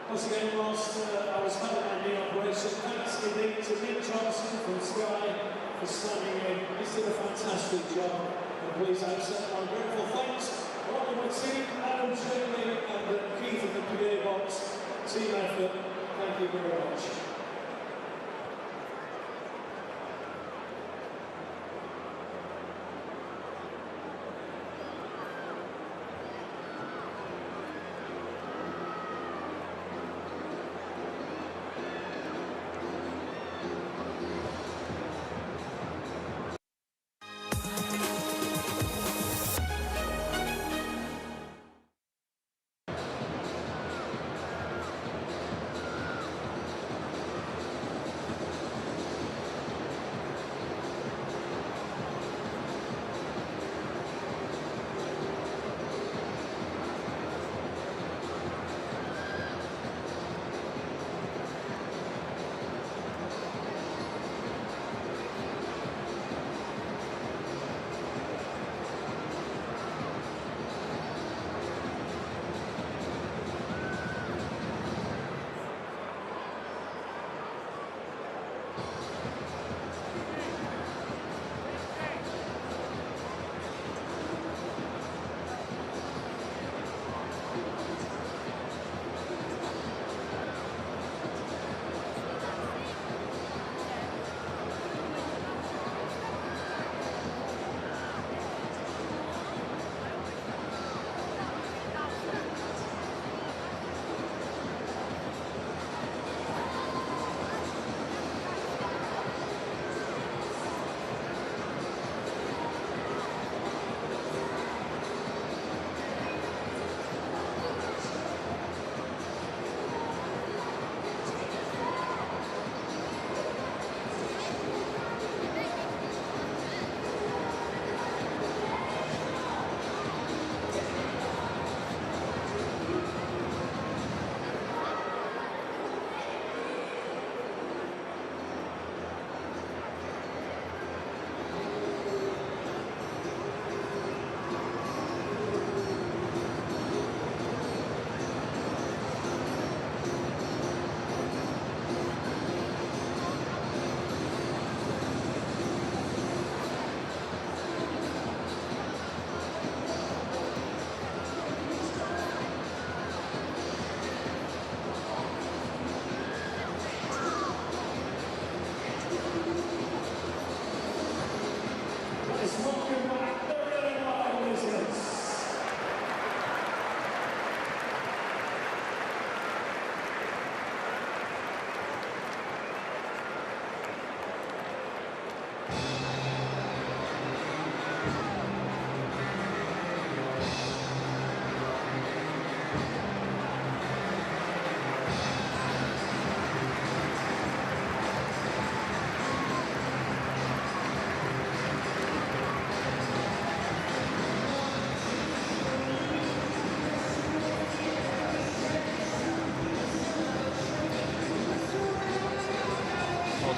Once again, whilst I was having my knee operation, thanks indeed to Nick Johnson from Sky for standing in. He's done a fantastic job, and please accept my grateful thanks. Robin Watson, Adam Shirley, and Keith in the PA box. Team effort, thank you very much.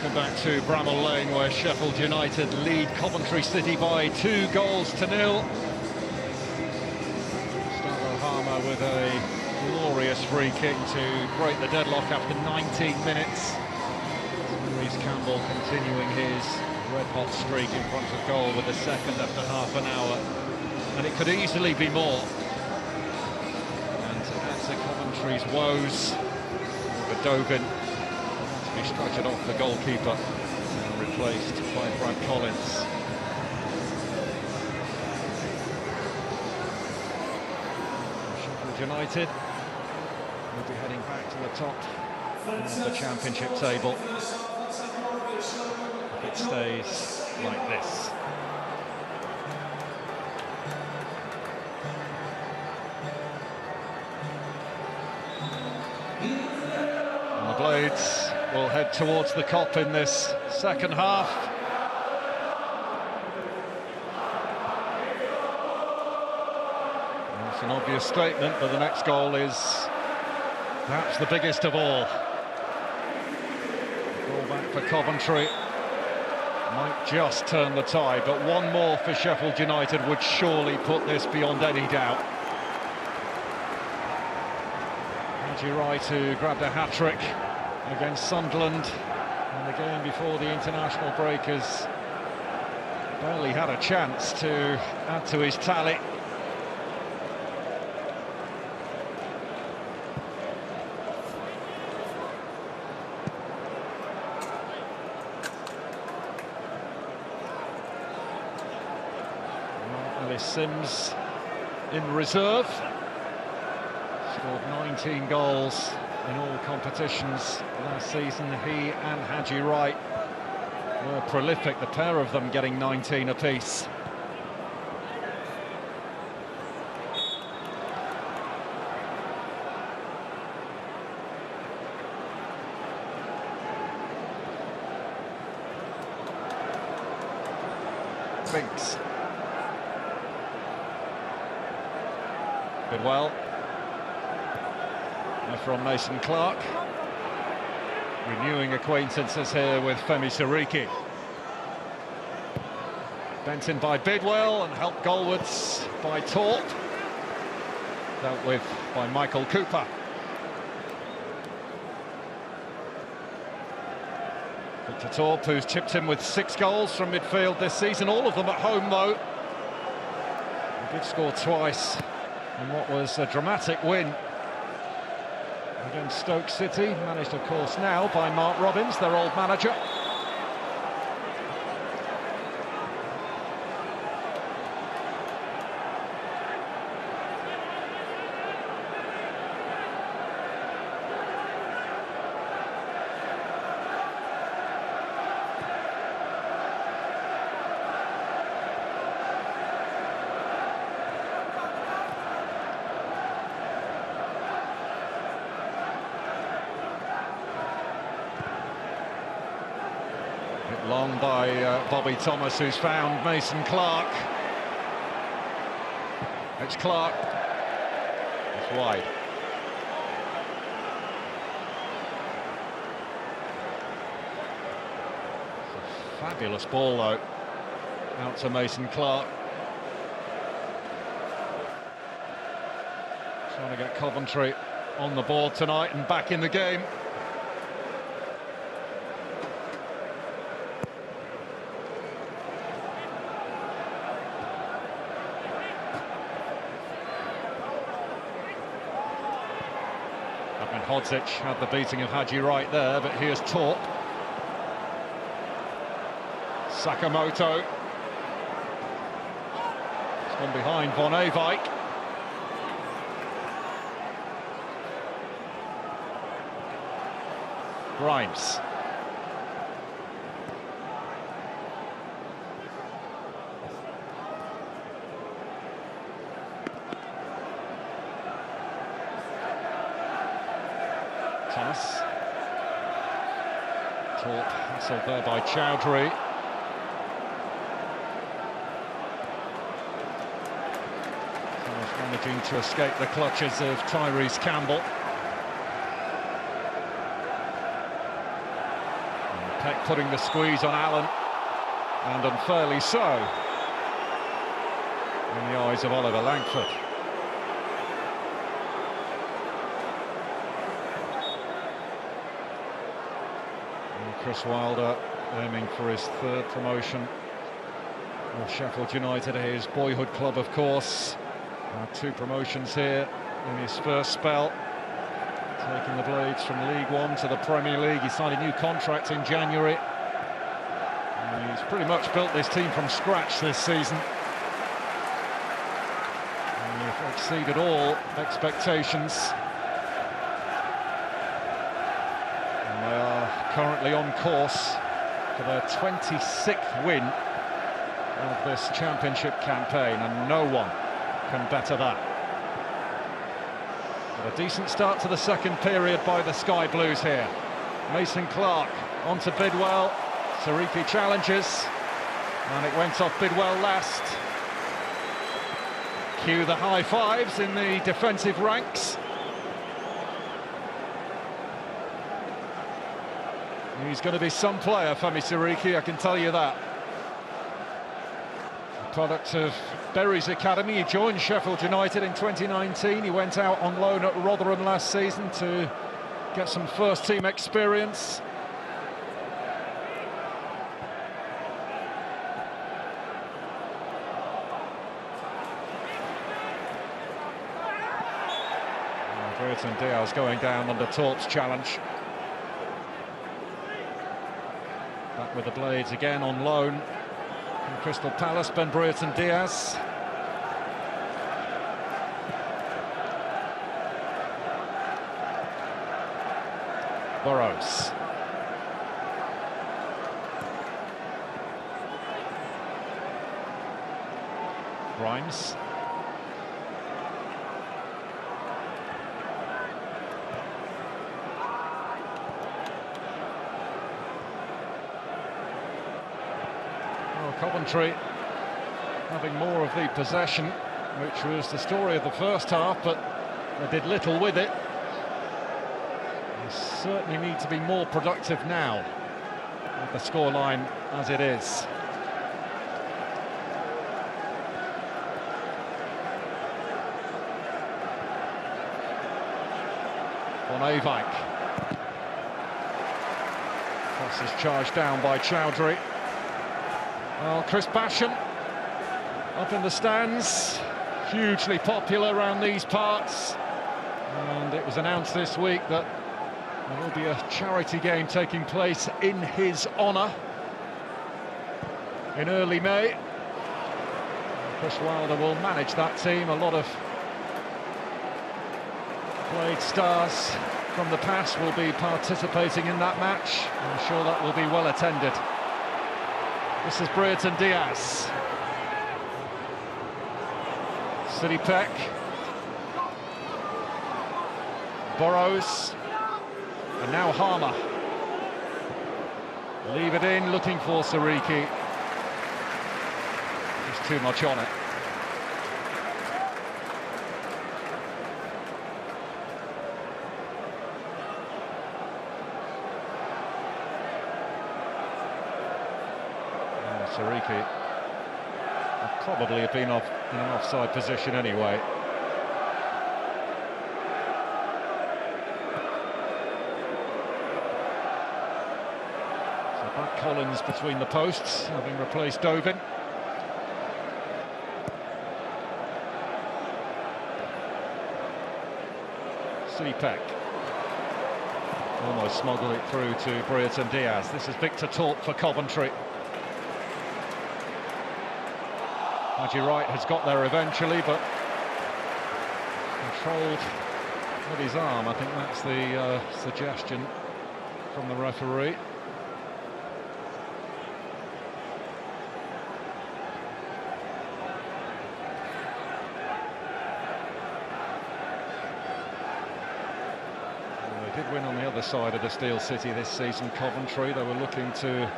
Welcome back to Bramall Lane, where Sheffield United lead Coventry City by 2 goals to 0. Gustavo Harmer with a glorious free kick to break the deadlock after 19 minutes. Maurice Campbell continuing his red-hot streak in front of goal with the second after half an hour. And it could easily be more. And to add to Coventry's woes, Godovin to be structured off the goalkeeper and replaced by Brad Collins. Sheffield United will be heading back to the top of the Championship table if it stays like this. And the Blades will head towards the Kop in this second half. It's an obvious statement, but the next goal is perhaps the biggest of all. Goal back for Coventry might just turn the tide, but one more for Sheffield United would surely put this beyond any doubt. Haji Wright, who grabbed a hat-trick against Sunderland in the game before the international break, has barely had a chance to add to his tally. Sims in reserve, scored 19 goals in all competitions last season. He and Haji Wright were prolific, the pair of them getting 19 apiece. Binks. Well, from Mason Clark, renewing acquaintances here with Femi Siriki. Bent in by Bidwell and helped goalwards by Torp. Dealt with by Michael Cooper. Victor Torp, who's chipped in with 6 goals from midfield this season, all of them at home though. He did score twice in what was a dramatic win against Stoke City, managed of course now by Mark Robbins, their old manager. Long by Bobby Thomas, who's found Mason Clark. It's Clark. It's wide. It's a fabulous ball, though. Out to Mason Clark. Trying to get Coventry on the board tonight and back in the game. Hodzic had the beating of Haji Wright there, but here's Torp. Sakamoto. It's gone behind Von Ewijk. Grimes. Thomas. Torp hassled there by Chowdhury. Thomas managing to escape the clutches of Tyrese Campbell. And Peck putting the squeeze on Allen, and unfairly so, in the eyes of Oliver Langford. And Chris Wilder aiming for his third promotion with Sheffield United, his boyhood club, of course. 2 promotions here in his first spell, taking the Blades from League One to the Premier League. He signed a new contract in January, and he's pretty much built this team from scratch this season. And they've exceeded all expectations, and they are currently on course for their 26th win of this championship campaign, and no one can better that. But a decent start to the second period by the Sky Blues here. Mason Clark onto Bidwell. Siriki challenges, and it went off Bidwell last. Cue the high fives in the defensive ranks. He's going to be some player, Femi Siriki, I can tell you that. Product of Bury's academy. He joined Sheffield United in 2019. He went out on loan at Rotherham last season to get some first-team experience. Brereton Diaz going down under Torp's challenge. Back with the Blades again on loan from Crystal Palace, Ben Brereton Diaz. Burrows. Grimes. Coventry having more of the possession, which was the story of the first half, but they did little with it. They certainly need to be more productive now, with the scoreline as it is. On Avak. Cross is charged down by Chowdhury. Well, Chris Basham up in the stands, hugely popular around these parts, and it was announced this week that there will be a charity game taking place in his honour in early May. Chris Wilder will manage that team. A lot of Blade stars from the past will be participating in that match. I'm sure that will be well attended. This is Brereton Diaz. City Peck. Burrows. And now Harmer. Leave it in, looking for Siriki. There's too much on it. Siriki would probably have been in an offside position anyway. So back Collins between the posts, having replaced Dovin. Peck almost smuggled it through to Brereton Diaz. This is Victor Torp for Coventry. Haji Wright has got there eventually, but controlled with his arm. I think that's the suggestion from the referee. Well, they did win on the other side of the Steel City this season, Coventry. They were looking to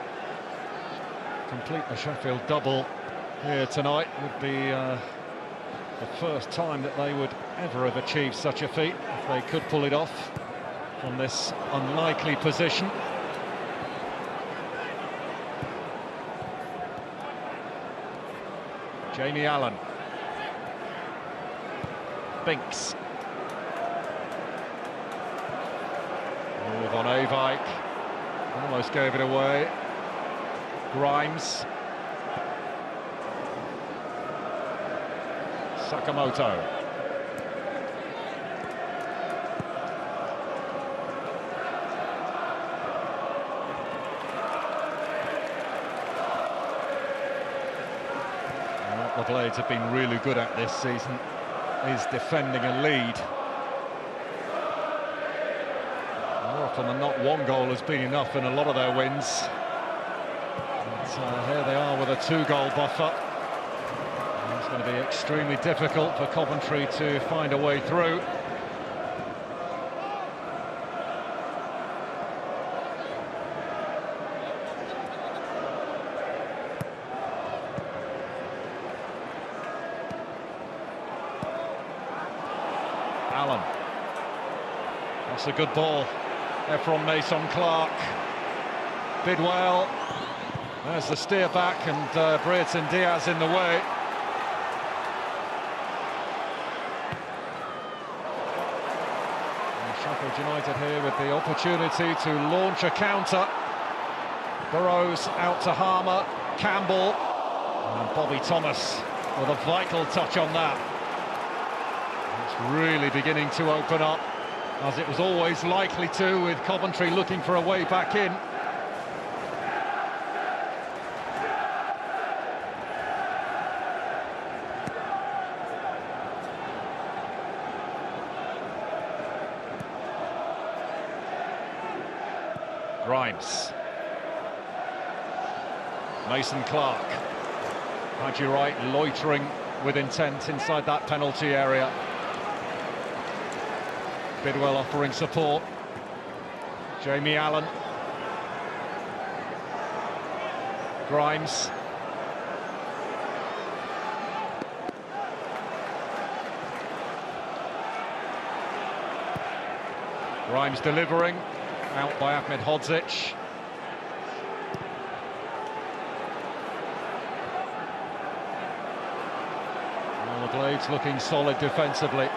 complete the Sheffield double here tonight. Would be the first time that they would ever have achieved such a feat, if they could pull it off from this unlikely position. Jamie Allen. Binks. Move on Avike. Almost gave it away. Grimes. Sakamoto. And what the Blades have been really good at this season is defending a lead. More often than not, one goal has been enough in a lot of their wins. But here they are with a 2-goal buffer. And it's going to be extremely difficult for Coventry to find a way through. Allen. That's a good ball there from Mason Clark. Bidwell. There's the steer back, and Brereton Diaz in the way. And Sheffield United here with the opportunity to launch a counter. Burrows out to Harmer, Campbell, and Bobby Thomas with a vital touch on that. It's really beginning to open up, as it was always likely to, with Coventry looking for a way back in. Grimes. Mason Clark. Had you right, loitering with intent inside that penalty area. Bidwell offering support. Jamie Allen. Grimes. Grimes delivering. Out by Ahmed Hodzic. Well, the Blades looking solid defensively.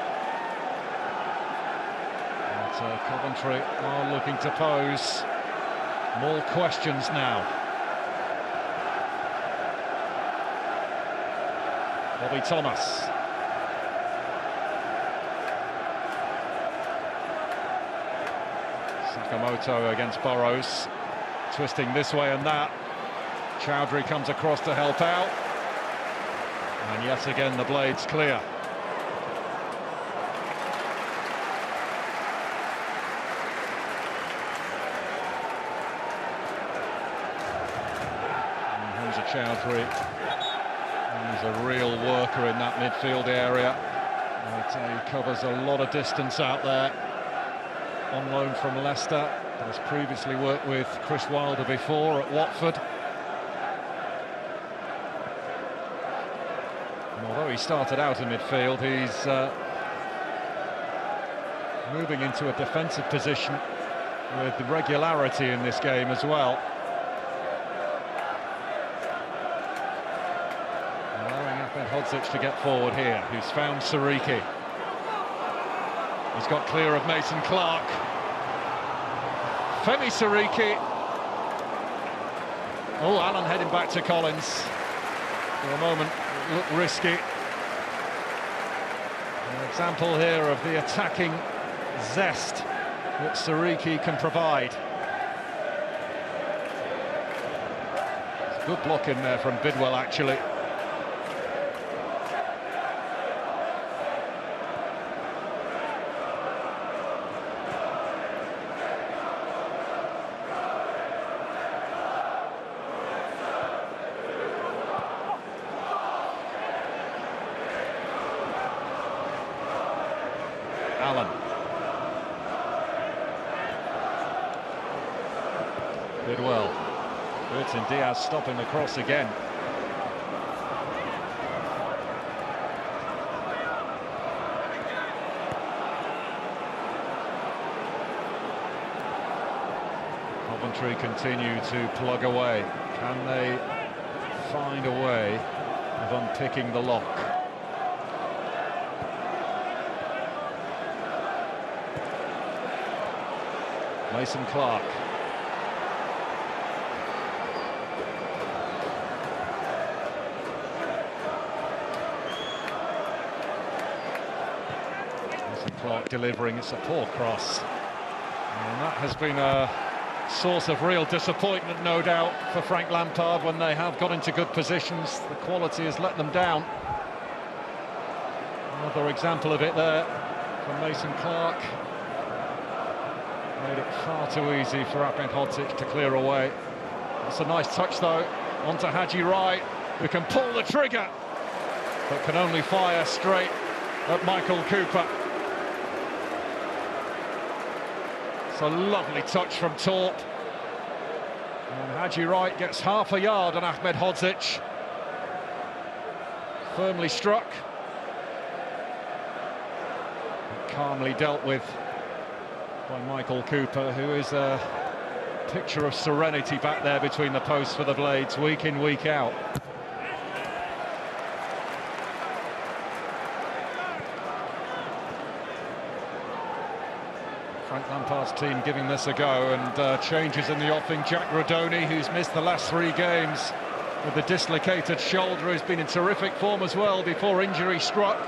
But Coventry are looking to pose more questions now. Bobby Thomas. Sakamoto against Burrows, twisting this way and that. Chowdhury comes across to help out, and yet again the Blades clear. And Hamza Chowdhury, he's a real worker in that midfield area. He covers a lot of distance out there. On loan from Leicester, has previously worked with Chris Wilder before at Watford. And although he started out in midfield, he's moving into a defensive position with regularity in this game as well. Allowing Ahmed Hodzic to get forward here, who's found Siriki. He's got clear of Mason Clark. Femi Siriki. Oh, Allen heading back to Collins. For a moment, it looked risky. An example here of the attacking zest that Siriki can provide. Good block in there from Bidwell, actually. Allen. Bidwell. Brereton Diaz stopping the cross again. Coventry continue to plug away. Can they find a way of unpicking the lock. Mason Clark. Mason Clark delivering, it's a poor cross. And that has been a source of real disappointment, no doubt, for Frank Lampard when they have got into good positions. The quality has let them down. Another example of it there from Mason Clark. Made it far too easy for Ahmedhodzic to clear away. It's a nice touch though, onto Haji Wright, who can pull the trigger, but can only fire straight at Michael Cooper. It's a lovely touch from Torp. And Haji Wright gets half a yard on Ahmedhodzic. Firmly struck. But calmly dealt with by Michael Cooper, who is a picture of serenity back there between the posts for the Blades, week in, week out. Frank Lampard's team giving this a go, and changes in the offing. Jack Rodoni, who's missed the last 3 games with a dislocated shoulder, has been in terrific form as well before injury struck.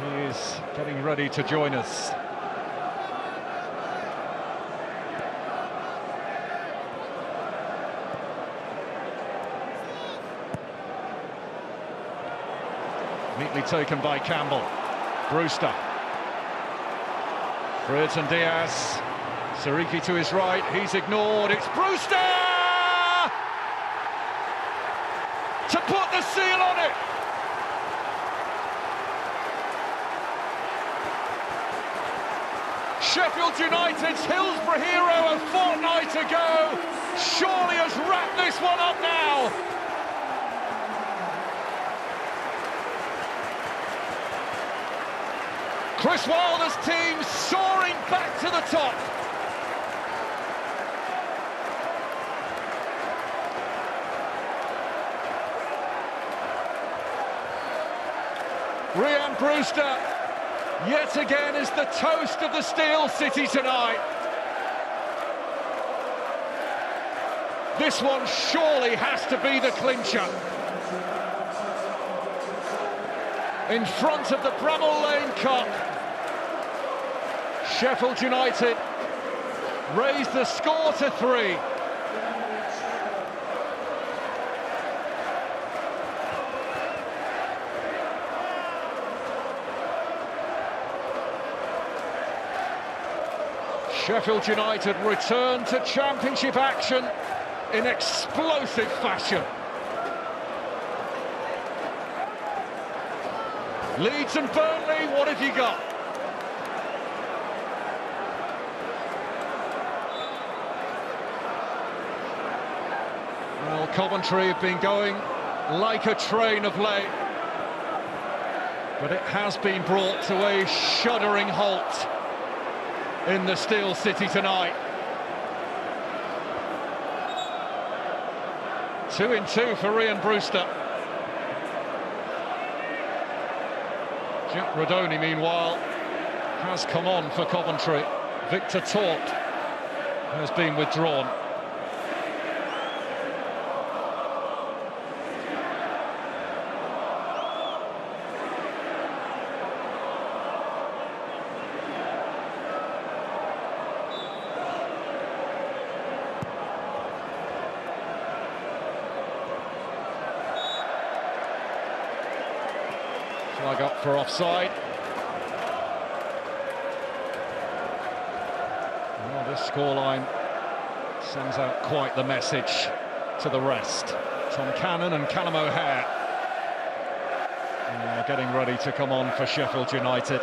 He is getting ready to join us. Neatly taken by Campbell. Brewster. Brereton Diaz. Siriki to his right. He's ignored. It's Brewster! To put the seal on it! Sheffield United's Hillsborough hero a fortnight ago surely has wrapped this one up now. Chris Wilder's team soaring back to the top. Ryan Brewster, yet again, is the toast of the Steel City tonight. This one surely has to be the clincher. In front of the Bramall Lane Cup, Sheffield United raised the score to 3. Sheffield United return to championship action in explosive fashion. Leeds and Burnley, what have you got? Well, Coventry have been going like a train of late, but it has been brought to a shuddering halt in the Steel City tonight. 2-2 for Ryan Brewster. Jack Rodoni, meanwhile, has come on for Coventry. Victor Torp has been withdrawn. Flag up for offside. Well, this scoreline sends out quite the message to the rest. Tom Cannon and Callum O'Hare getting ready to come on for Sheffield United.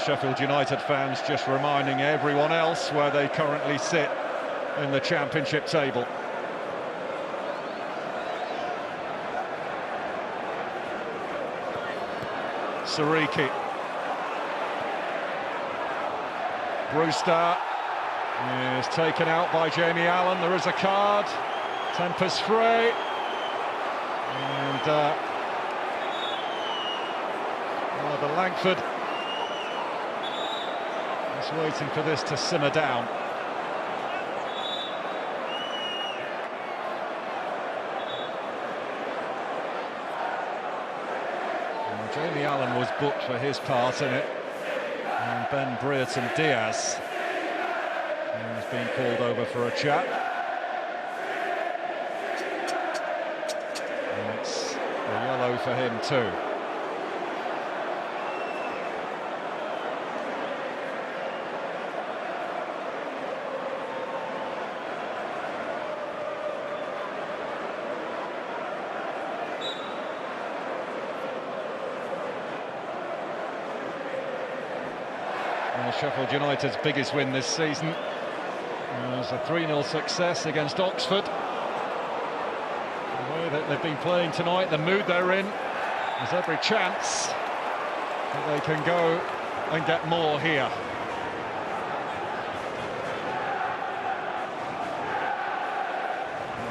Sheffield United fans just reminding everyone else where they currently sit in the championship table. Siriki Brewster is taken out by Jamie Allen. There is a card. Tempest Frey. And Oliver Langford is waiting for this to simmer down. And Jamie Allen was booked for his part in it. And Ben Brereton Diaz has been called over for a chat. And it's a yellow for him too. Sheffield United's biggest win this season was a 3-0 success against Oxford. The way that they've been playing tonight, the mood they're in, there's every chance that they can go and get more here.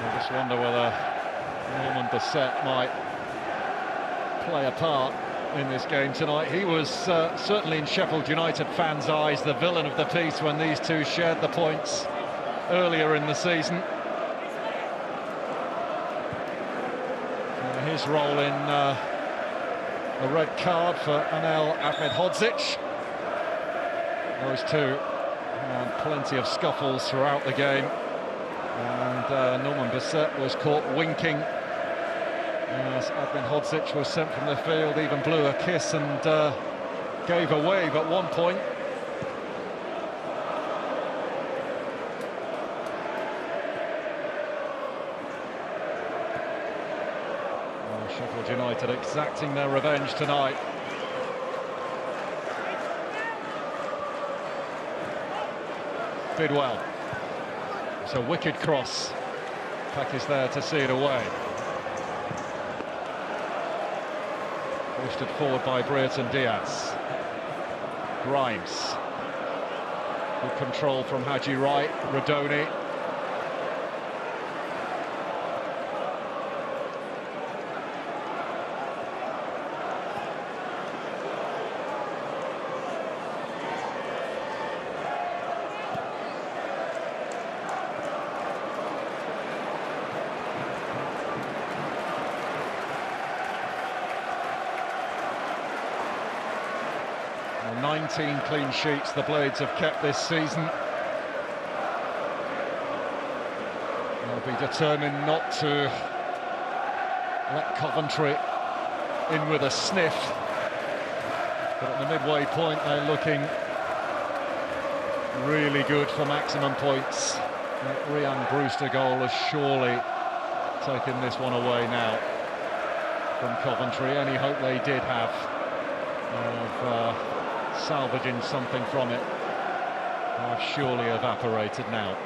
I just wonder whether Norman Bissett might play a part in this game tonight. He was certainly in Sheffield United fans' eyes the villain of the piece when these two shared the points earlier in the season. His role in a red card for Anel Ahmedhodzic. Those two had plenty of scuffles throughout the game, and Norman Bissett was caught winking as Ahmedhodzic was sent from the field, even blew a kiss and gave away but 1 point. Sheffield United exacting their revenge tonight. Bidwell. It's a wicked cross. Pack is there to see it away. Lifted forward by Brereton Diaz. Grimes. Good control from Haji Wright. Radoni. Well, 19 clean sheets the Blades have kept this season. They'll be determined not to let Coventry in with a sniff. But at the midway point, they're looking really good for maximum points. That Ryan Brewster goal has surely taken this one away now from Coventry. Any hope they did have of salvaging something from it have surely evaporated now.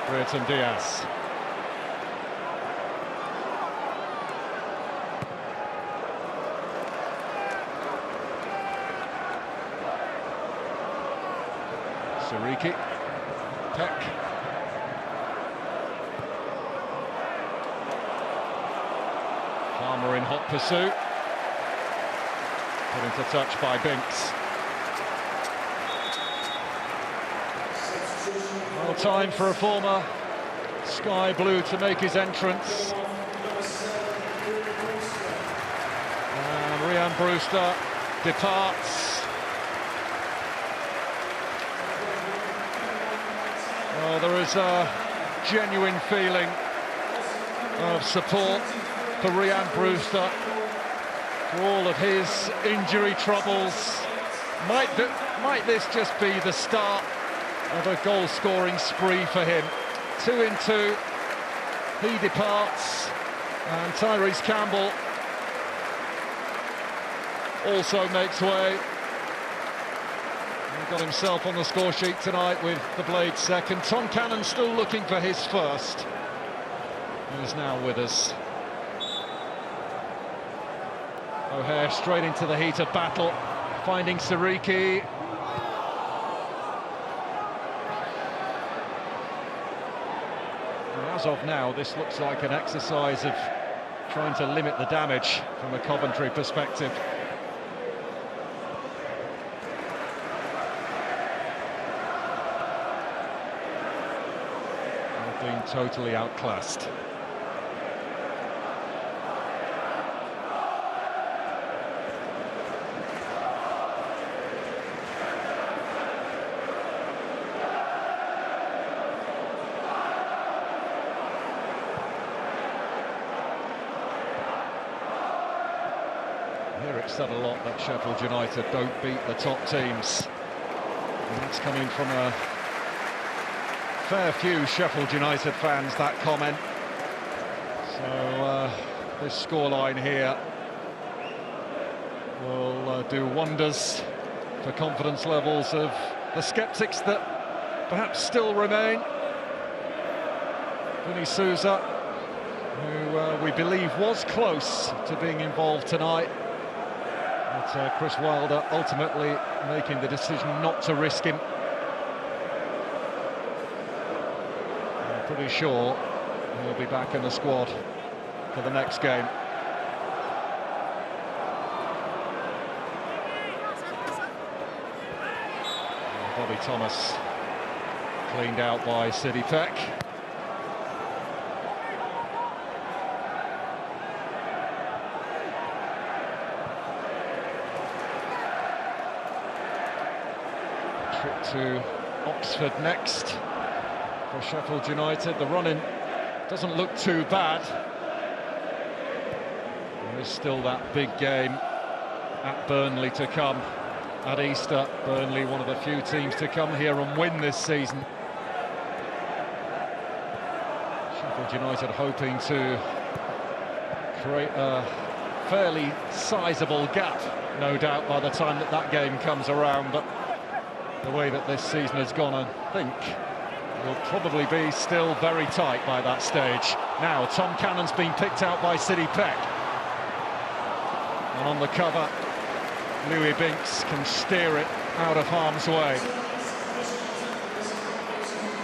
Brereton Diaz. Siriki. Peck. Palmer in hot pursuit. Put into touch by Binks. Well, time for a former Sky Blue to make his entrance. And Ryan Brewster departs. Well, there is a genuine feeling of support for Ryan Brewster, for all of his injury troubles. Might this just be the start of a goal-scoring spree for him? 2 in 2, he departs, and Tyrese Campbell also makes way. He got himself on the score sheet tonight with the Blades' second. Tom Cannon still looking for his first. who's now with us. O'Hare straight into the heat of battle, finding Siriki. As of now, this looks like an exercise of trying to limit the damage from a Coventry perspective. They've been totally outclassed. It's said a lot that Sheffield United don't beat the top teams. And it's coming from a fair few Sheffield United fans, that comment. So this scoreline here will do wonders for confidence levels of the sceptics that perhaps still remain. Vinny Souza, who we believe was close to being involved tonight. But Chris Wilder ultimately making the decision not to risk him. I'm pretty sure he'll be back in the squad for the next game. Bobby Thomas cleaned out by Sidney Peck. Trip to Oxford next for Sheffield United. The run-in doesn't look too bad. There is still that big game at Burnley to come at Easter. Burnley, one of the few teams to come here and win this season. Sheffield United hoping to create a fairly sizable gap, no doubt, by the time that game comes around. But the way that this season has gone, I think, will probably be still very tight by that stage. Now, Tom Cannon's been picked out by Sidney Peck. And on the cover, Louis Binks can steer it out of harm's way.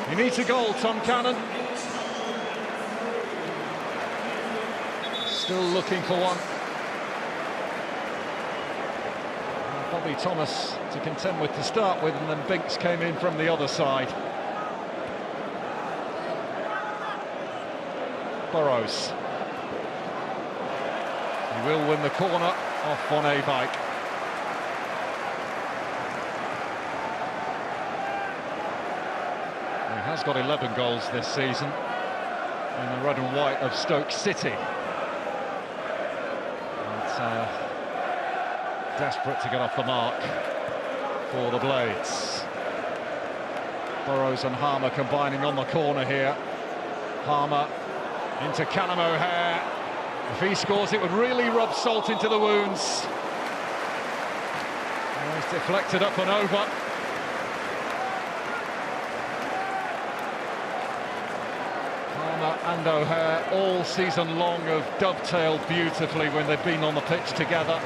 He needs a goal, Tom Cannon. Still looking for one. Bobby Thomas to contend with to start with, and then Binks came in from the other side. Burrows. He will win the corner off Van Ewijk. He has got 11 goals this season in the red and white of Stoke City. Desperate to get off the mark for the Blades. Burrows and Harmer combining on the corner here. Harmer into Callum O'Hare. If he scores, it would really rub salt into the wounds. Oh, he's deflected up and over. Harmer and O'Hare all season long have dovetailed beautifully when they've been on the pitch together.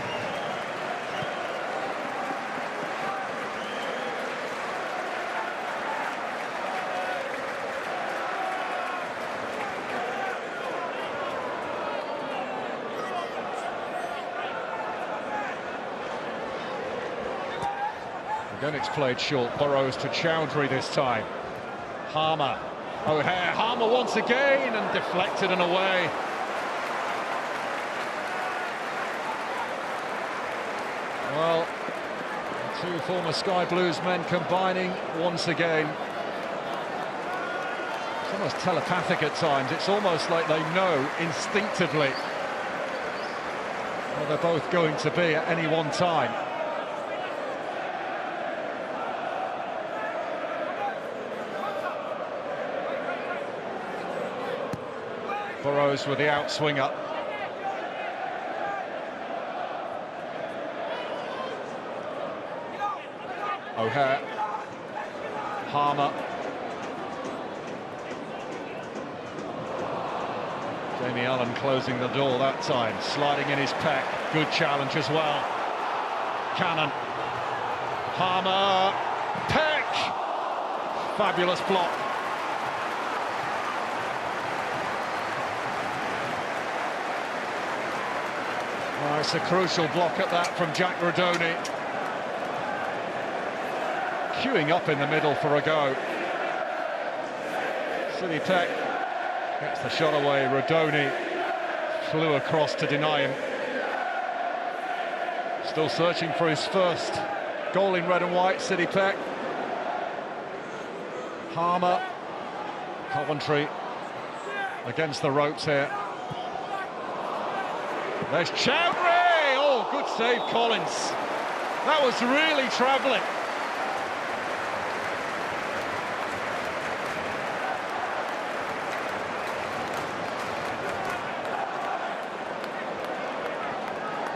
Again, it's played short. Burrows to Chowdhury this time. Harmer. O'Hare. Harmer once again and deflected and away. Well, the two former Sky Blues men combining once again. It's almost telepathic at times. It's almost like they know instinctively where they're both going to be at any one time. Burrows with the outswinger. O'Hare. Harmer. Jamie Allen closing the door that time, sliding in his Peck. Good challenge as well. Cannon. Harmer. Peck. Fabulous block. Oh, it's a crucial block at that from Jack Rodoni. Queuing up in the middle for a go. City Peck gets the shot away. Rodoni flew across to deny him. Still searching for his first goal in red and white, City Peck. Harmer. Coventry against the ropes here. There's Chowdhury! Oh, good save, Collins. That was really travelling.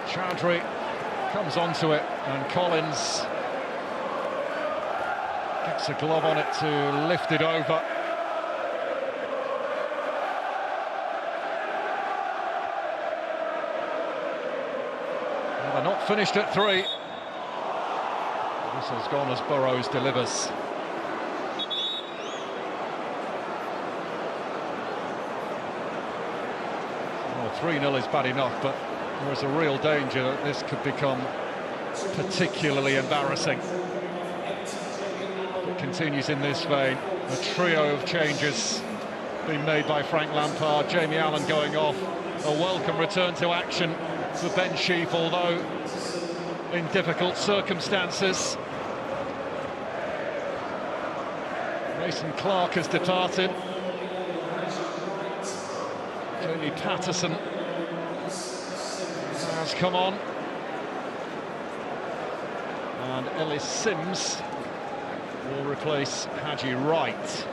Chowdhury comes onto it, and Collins gets a glove on it to lift it over. Well, they're not finished at 3. This has gone as Burrows delivers. Well, 3-0 is bad enough, but there's a real danger that this could become particularly embarrassing. It continues in this vein. A trio of changes being made by Frank Lampard. Jamie Allen going off. A welcome return to action for Ben Sheaf, although in difficult circumstances. Mason Clark has departed. Jamie Patterson has come on, and Ellis Sims will replace Haji Wright.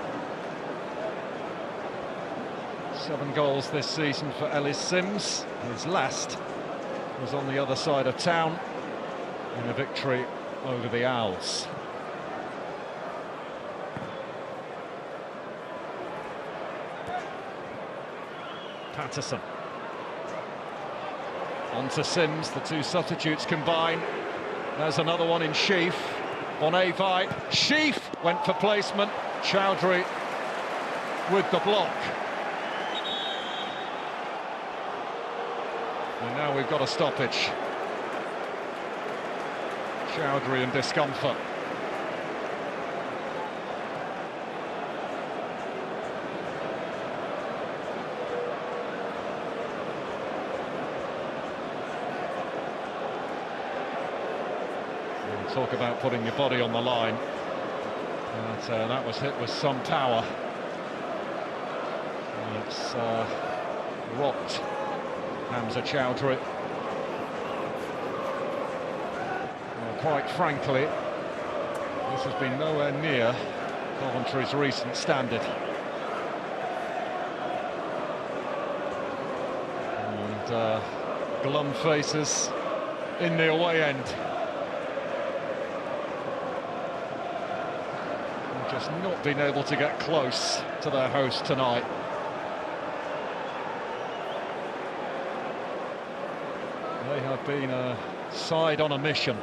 7 goals this season for Ellis Sims. His last was on the other side of town in a victory over the Owls. Patterson. On to Sims, the two substitutes combine. There's another one in Sheaf, on a vibe. Sheaf went for placement, Chowdhury with the block. And now we've got a stoppage. Chowdhury in discomfort. Talk about putting your body on the line. But, that was hit with some power. And it's rocked Hamza Chowdhury. Well, quite frankly, this has been nowhere near Coventry's recent standard. And glum faces in the away end. Just not been able to get close to their host tonight. They have been a side on a mission.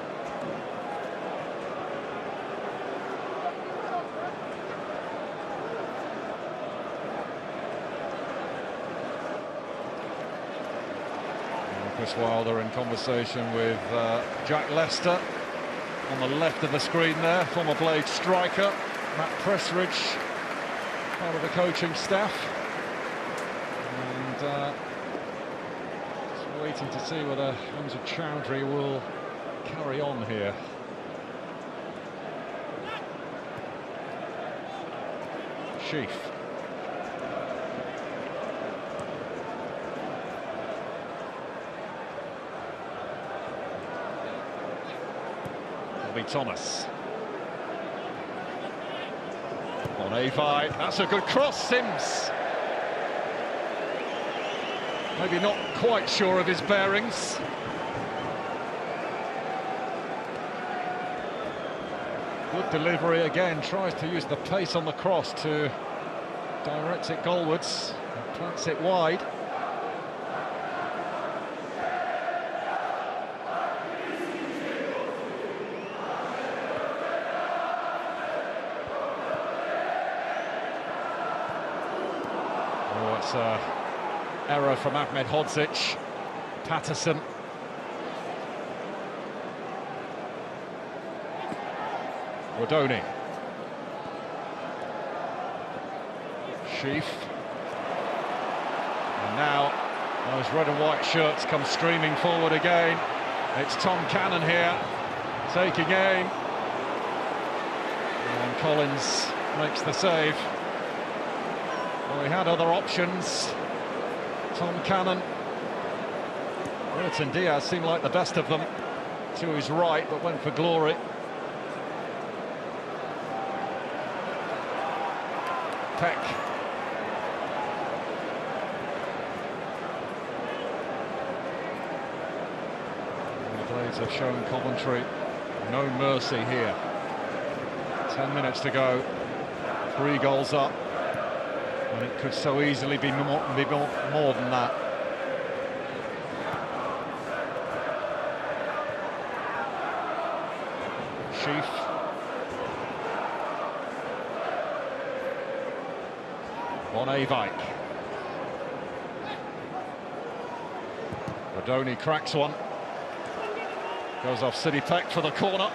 Chris Wilder in conversation with Jack Lester on the left of the screen there, former Blade striker. Matt Pressridge, part of the coaching staff, and just waiting to see whether Hamza Chowdhury will carry on here. Sheaf. Bobby Thomas. On A5, that's a good cross, Sims. Maybe not quite sure of his bearings. Good delivery again, tries to use the pace on the cross to direct it goalwards, plants it wide. Oh, it's an error from Ahmed Hodzic. Patterson. Rodoni. Sheaf. And now those red and white shirts come streaming forward again. It's Tom Cannon here, taking aim. And Collins makes the save. Well, he had other options. Tom Cannon. Burton Diaz seemed like the best of them. To his right, but went for glory. Peck. The Blades have shown Coventry no mercy here. 10 minutes to go, 3 goals up, and it could so easily be more than that. Sheaf. Von Ewijk. Rodoni cracks one. Goes off City Peck for the corner.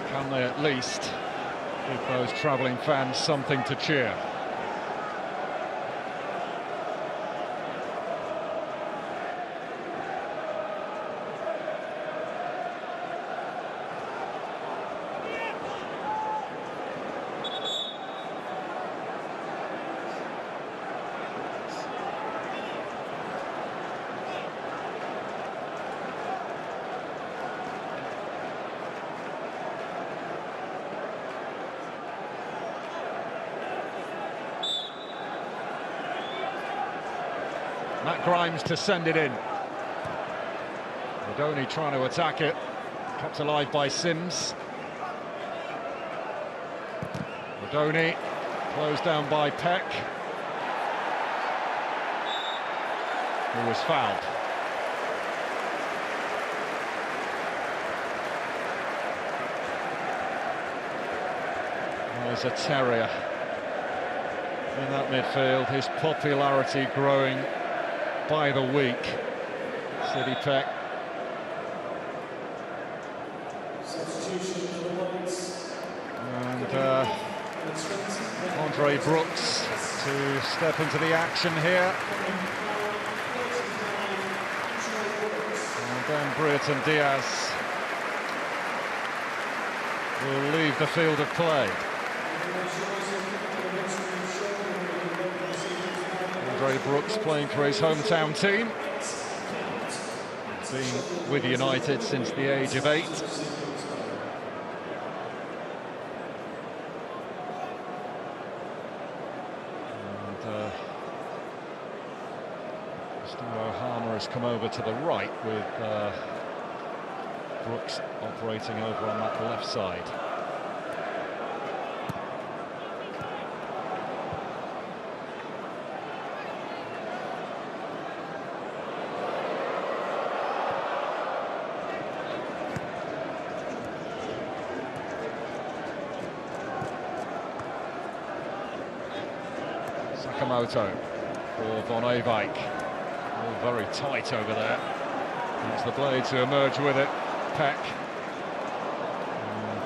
Can they at least give those travelling fans something to cheer? Matt Grimes to send it in. Rodoni trying to attack it. Kept alive by Sims. Rodoni closed down by Peck, who was fouled. There's a terrier in that midfield. His popularity growing by the week. City Peck. And Andre Brooks to step into the action here. And then Burton Diaz will leave the field of play. Andre Brooks playing for his hometown team. Been with United since the age of 8. And O'Hara has come over to the right with Brooks operating over on that left side. Sakamoto for Von Ewijk. All very tight over there. It's the Blades who emerge with it. Peck.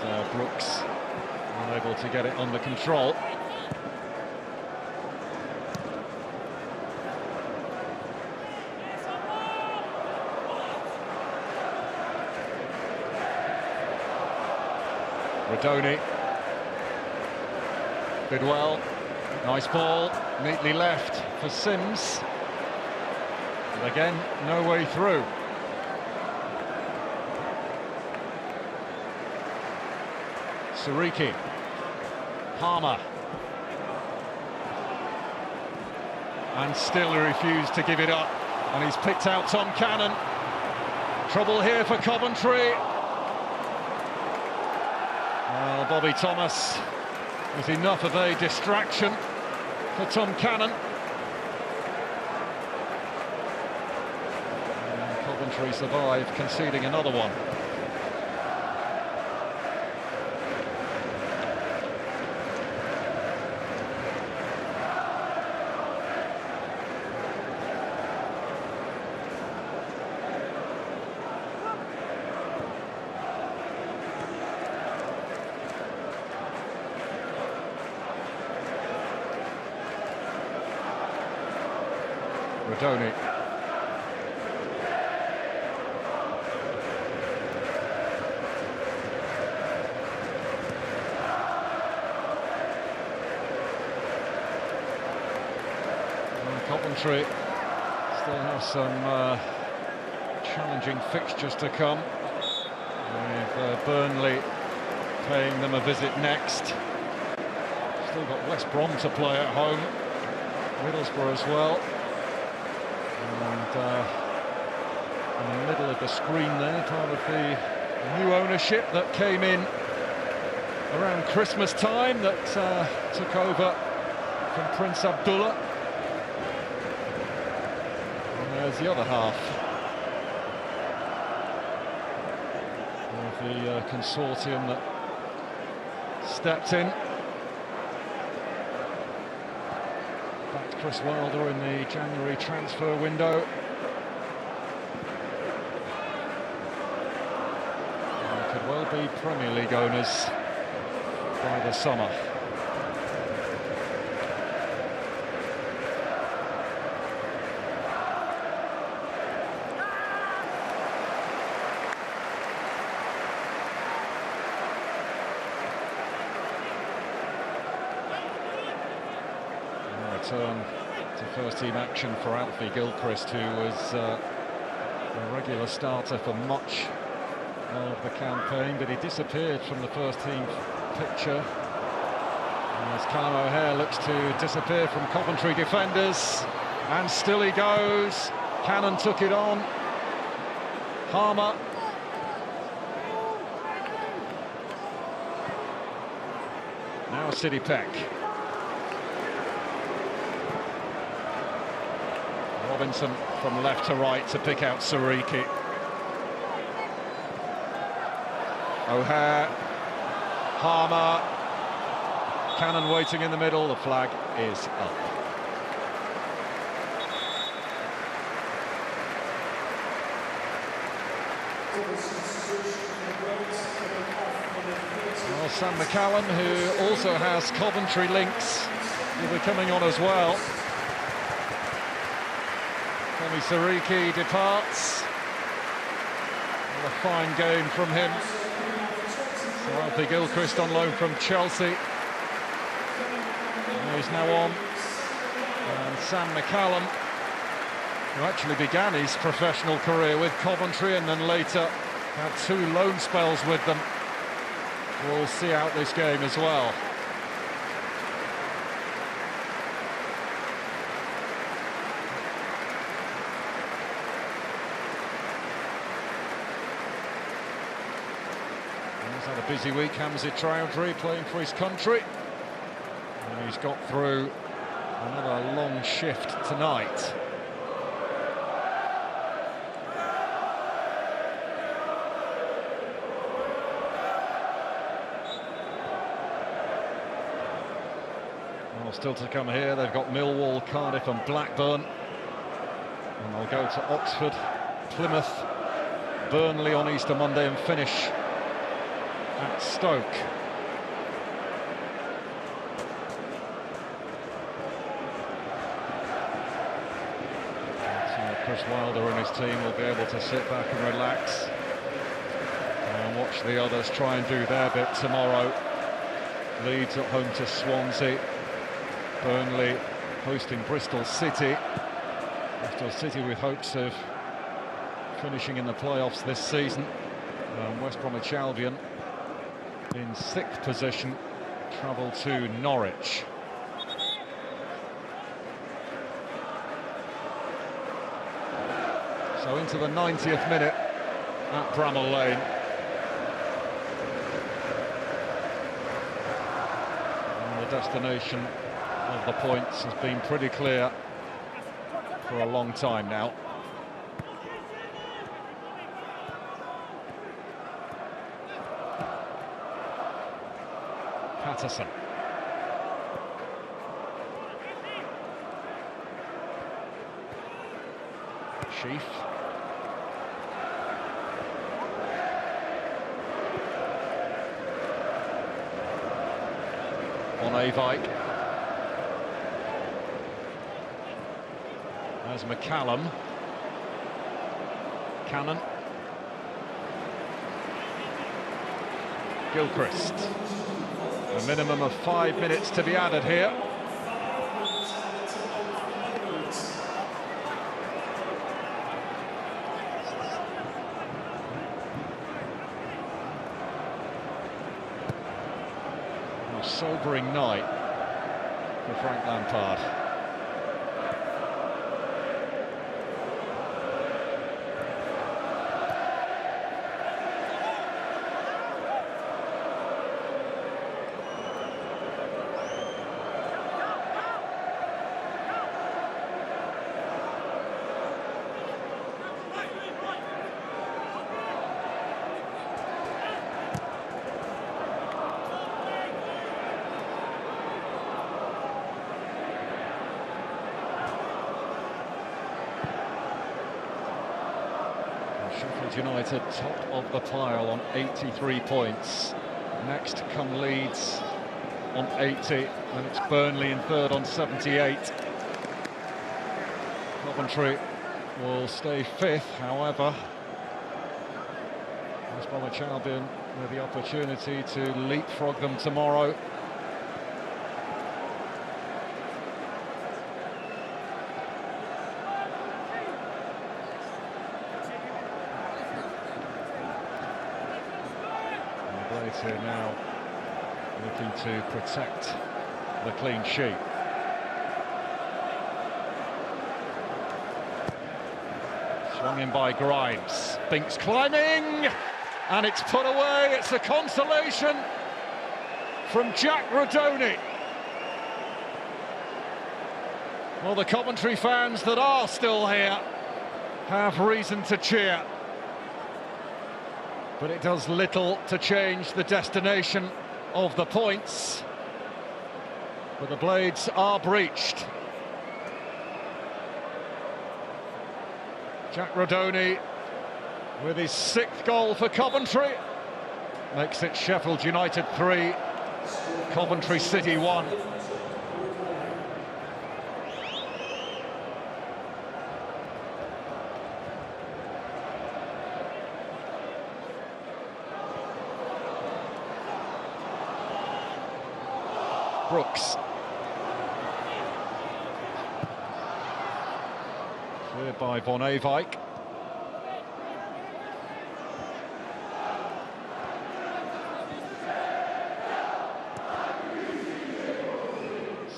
And Brooks unable to get it under control. Rodoni. Bidwell. Nice ball, neatly left for Sims. And again, no way through. Suriki. Palmer. And still he refused to give it up. And he's picked out Tom Cannon. Trouble here for Coventry. Well, Bobby Thomas was enough of a distraction for Tom Cannon. And Coventry survived, conceding another one. Rodoni. Coventry still have some challenging fixtures to come, with Burnley paying them a visit next. Still got West Brom to play at home, Middlesbrough as well. And in the middle of the screen there, part of the new ownership that came in around Christmas time, that took over from Prince Abdullah. And there's the other half of the consortium that stepped in. Backed Chris Wilder in the January transfer window. Could well be Premier League owners by the summer. Return to first-team action for Alfie Gilchrist, who was a regular starter for much of the campaign, but he disappeared from the first-team picture as Callum O'Hare looks to disappear from Coventry defenders, and still he goes. Cannon took it on. Harmer. Now City Peck. Robinson from left to right to pick out Sariki. O'Hare, Harmer, Cannon waiting in the middle, the flag is up. Well, Sam McCallum, who also has Coventry links, will be coming on as well. Tommy Sariki departs. What a fine game from him. So Alfie Gilchrist on loan from Chelsea. And he's now on. And Sam McCallum, who actually began his professional career with Coventry and then later had 2 loan spells with them, will see out this game as well. He's had a busy week, Hamza Traore, playing for his country. And he's got through another long shift tonight. Well, still to come here, they've got Millwall, Cardiff and Blackburn. And they'll go to Oxford, Plymouth, Burnley on Easter Monday and finish at Stoke. So Chris Wilder and his team will be able to sit back and relax and watch the others try and do their bit tomorrow. Leeds at home to Swansea. Burnley hosting Bristol City. Bristol City with hopes of finishing in the playoffs this season. West Bromwich Albion in 6th position travel to Norwich. So into the 90th minute at Bramall Lane. destination of the points has been pretty clear for a long time now. Patterson. Sheaf. On Avike. There's McCallum. Cannon. Gilchrist. A minimum of 5 minutes to be added here. A sobering night for Frank Lampard. Sheffield United top of the pile on 83 points. Next come Leeds on 80, and it's Burnley in third on 78. Coventry will stay fifth, however. West Bromwich Albion with the opportunity to leapfrog them tomorrow. Here now, looking to protect the clean sheet. Swung in by Grimes. Binks climbing, and it's put away. It's a consolation from Jack Rodoni. Well, the Coventry fans that are still here have reason to cheer. But it does little to change the destination of the points. But the Blades are breached. Jack Rodoni, with his 6th goal for Coventry, makes it Sheffield United 3, Coventry City 1. Brooks. Cleared by Von Avike.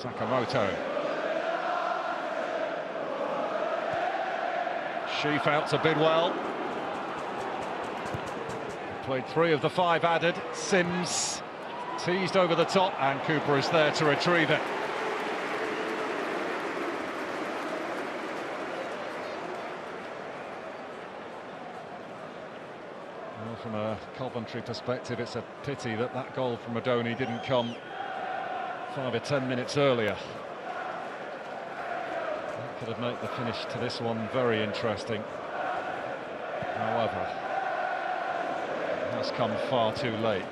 Sakamoto. Sheaf out to Bidwell. Played 3 of the 5 added. Sims teased over the top, and Cooper is there to retrieve it. Well, from a Coventry perspective, it's a pity that that goal from Rodoni didn't come 5 or 10 minutes earlier. That could have made the finish to this one very interesting. However, it has come far too late.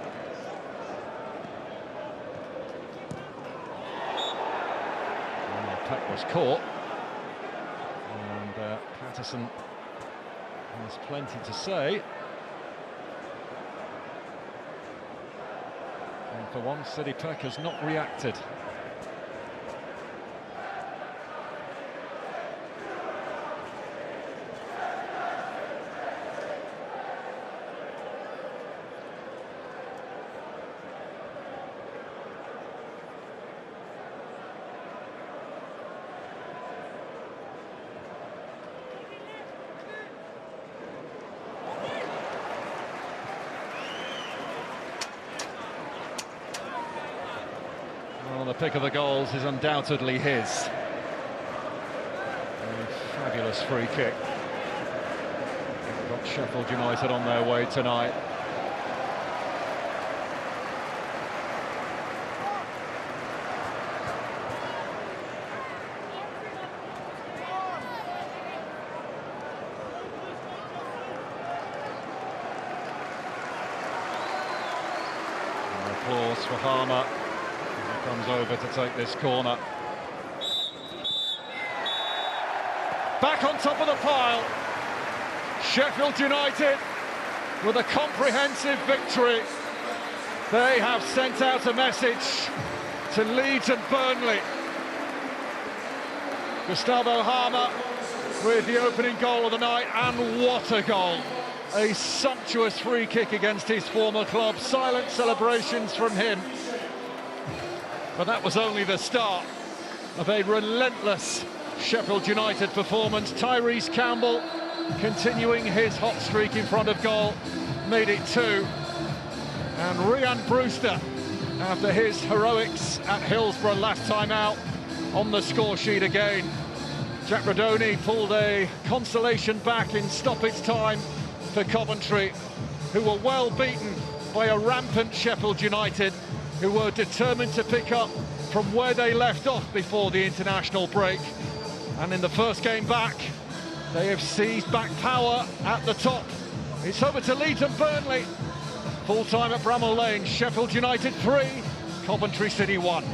Was caught, and Patterson has plenty to say. And for once, City Peck has not reacted. Well, the pick of the goals is undoubtedly his. A fabulous free kick. Got Sheffield United on their way tonight. Applause for Harmer. He comes over to take this corner. Back on top of the pile. Sheffield United with a comprehensive victory. They have sent out a message to Leeds and Burnley. Gustavo Harmer with the opening goal of the night, and what a goal. A sumptuous free kick against his former club. Silent celebrations from him. But that was only the start of a relentless Sheffield United performance. Tyrese Campbell continuing his hot streak in front of goal, made it 2. And Ryan Brewster, after his heroics at Hillsborough last time out, on the score sheet again. Jack Rodoni pulled a consolation back in stoppage time for Coventry, who were well beaten by a rampant Sheffield United, who were determined to pick up from where they left off before the international break. And in the first game back, they have seized back power at the top. It's over to Leeds and Burnley. Full time at Bramall Lane. Sheffield United 3, Coventry City 1.